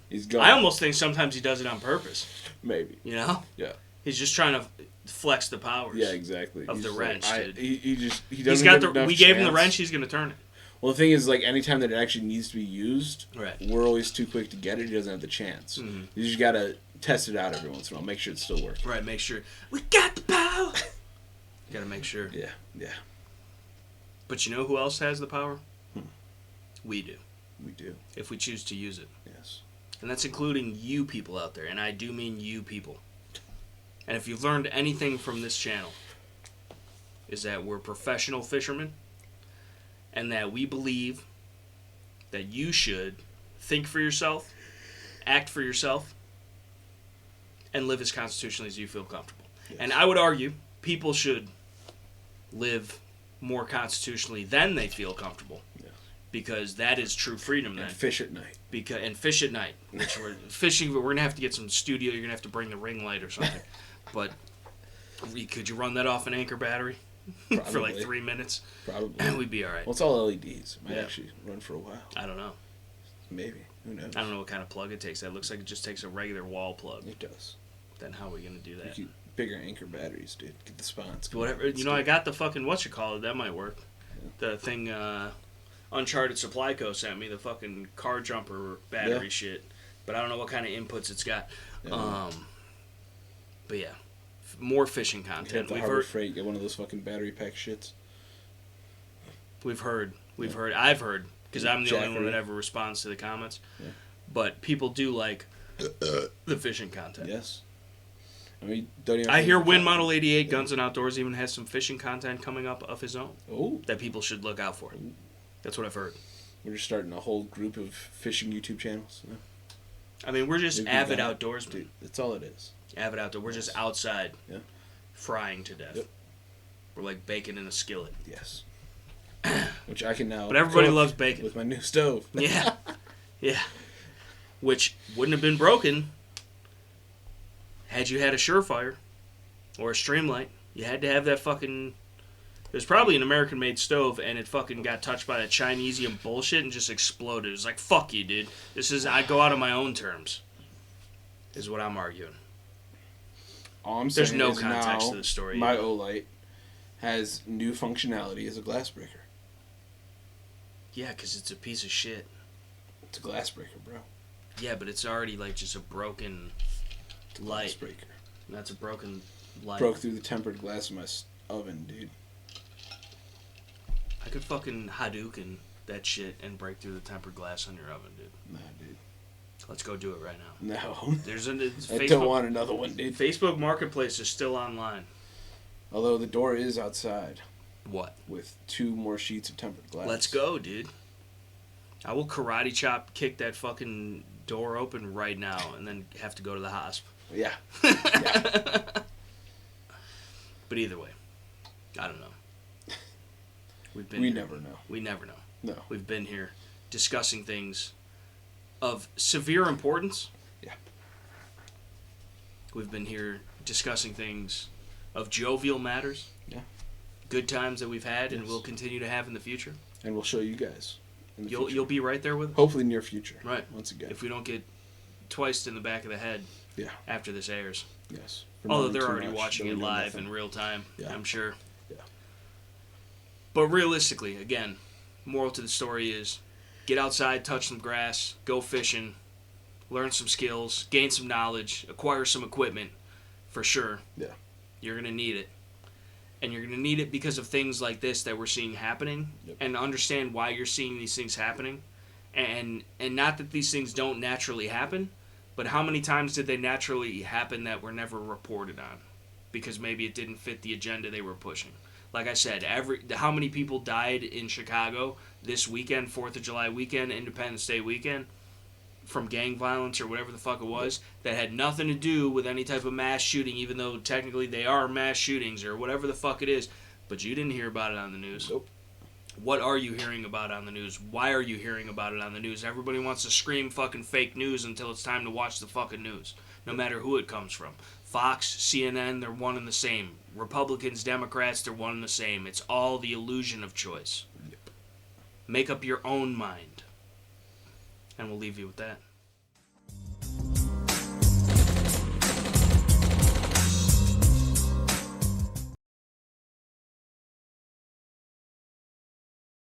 he's gone. I almost think sometimes he does it on purpose. Maybe. You know? Yeah. He's just trying to flex the powers. Yeah, exactly. Of the wrench, dude. He doesn't get enough we gave him the wrench, he's going to turn it. Well, the thing is, like, anytime that it actually needs to be used, right. We're always too quick to get it. He doesn't have the chance. Mm-hmm. You just got to test it out every once in a while. Make sure it's still working. Right, make sure. We got the power! Got to make sure. Yeah, yeah. But you know who else has the power? We do. We do. If we choose to use it. Yes. And that's including you people out there. And I do mean you people. And if you've learned anything from this channel, is that we're professional fishermen. And that we believe that you should think for yourself, act for yourself, and live as constitutionally as you feel comfortable. Yes. And I would argue people should live more constitutionally than they feel comfortable. Yes. Because that is true freedom then. And fish at night. And fish at night. Which we're fishing, we're going to have to get some studio. You're going to have to bring the ring light or something. But could you run that off an Anchor battery? For like 3 minutes. Probably. And we'd be alright. Well, it's all LEDs. Might actually run for a while. I don't know. Maybe. Who knows? I don't know what kind of plug it takes. That looks like it just takes a regular wall plug. It does. Then how are we going to do that? You get bigger Anchor batteries, dude. Get the spawns. Whatever. You know, I got the fucking whatchamacallit. That might work. Yeah. The thing Uncharted Supply Co. sent me. The fucking car jumper battery shit. But I don't know what kind of inputs it's got. Yeah. But yeah. More fishing content. We've heard Freight get one of those fucking battery pack shits. I've heard, because I'm the only one that ever responds to the comments. Yeah. But people do like the fishing content. Yes. I mean, I hear Wind Model 88 Guns and Outdoors even has some fishing content coming up of his own. Oh. That people should look out for. Ooh. That's what I've heard. We're just starting a whole group of fishing YouTube channels. Yeah. I mean, we're just avid outdoorsmen. Dude, that's all it is. Avid outdoor. We're just outside, frying to death. Yep. We're like bacon in a skillet. Yes. Which I can now. But everybody loves bacon with my new stove. Yeah, yeah. Which wouldn't have been broken had you had a Surefire or a Streamlight. You had to have that fucking. It was probably an American-made stove, and it fucking got touched by that Chinesium bullshit and just exploded. It was like, fuck you, dude. I go out on my own terms. Is what I'm arguing. All I'm There's saying no is context now to the story. My Olight has new functionality as a glass breaker. Yeah, because it's a piece of shit. It's a glass breaker, bro. Yeah, but it's already like just a broken light. Glass breaker. That's a broken light. Broke through the tempered glass of my oven, dude. I could fucking Hadouken that shit and break through the tempered glass on your oven, dude. Nah, dude. Let's go do it right now. No. I don't want another one, dude. Facebook Marketplace is still online. Although the door is outside. What? With 2 more sheets of tempered glass. Let's go, dude. I will karate chop kick that fucking door open right now and then have to go to the hospital. Yeah. But either way, I don't know. We never know. We never know. No. We've been here discussing things of severe importance. Yeah. We've been here discussing things of jovial matters. Yeah. Good times that we've had and will continue to have in the future. And we'll show you guys. You'll be right there with us. Hopefully near future. Right. Once again. If we don't get twiced in the back of the head. Yeah. After this airs. Yes. Although they're already watching it live in real time. Yeah. I'm sure. Yeah. But realistically, again, moral to the story is Get outside, touch some grass, go fishing, learn some skills, gain some knowledge, acquire some equipment, for sure. Yeah. You're going to need it. And you're going to need it because of things like this that we're seeing happening, and understand why you're seeing these things happening. And not that these things don't naturally happen, but how many times did they naturally happen that were never reported on? Because maybe it didn't fit the agenda they were pushing. Like I said, how many people died in Chicago this weekend, 4th of July weekend, Independence Day weekend, from gang violence or whatever the fuck it was, that had nothing to do with any type of mass shooting, even though technically they are mass shootings or whatever the fuck it is, but you didn't hear about it on the news. Nope. What are you hearing about on the news? Why are you hearing about it on the news? Everybody wants to scream fucking fake news until it's time to watch the fucking news, no matter who it comes from. Fox, CNN, they're one and the same. Republicans, Democrats, they're one and the same. It's all the illusion of choice. Yep. Make up your own mind. And we'll leave you with that.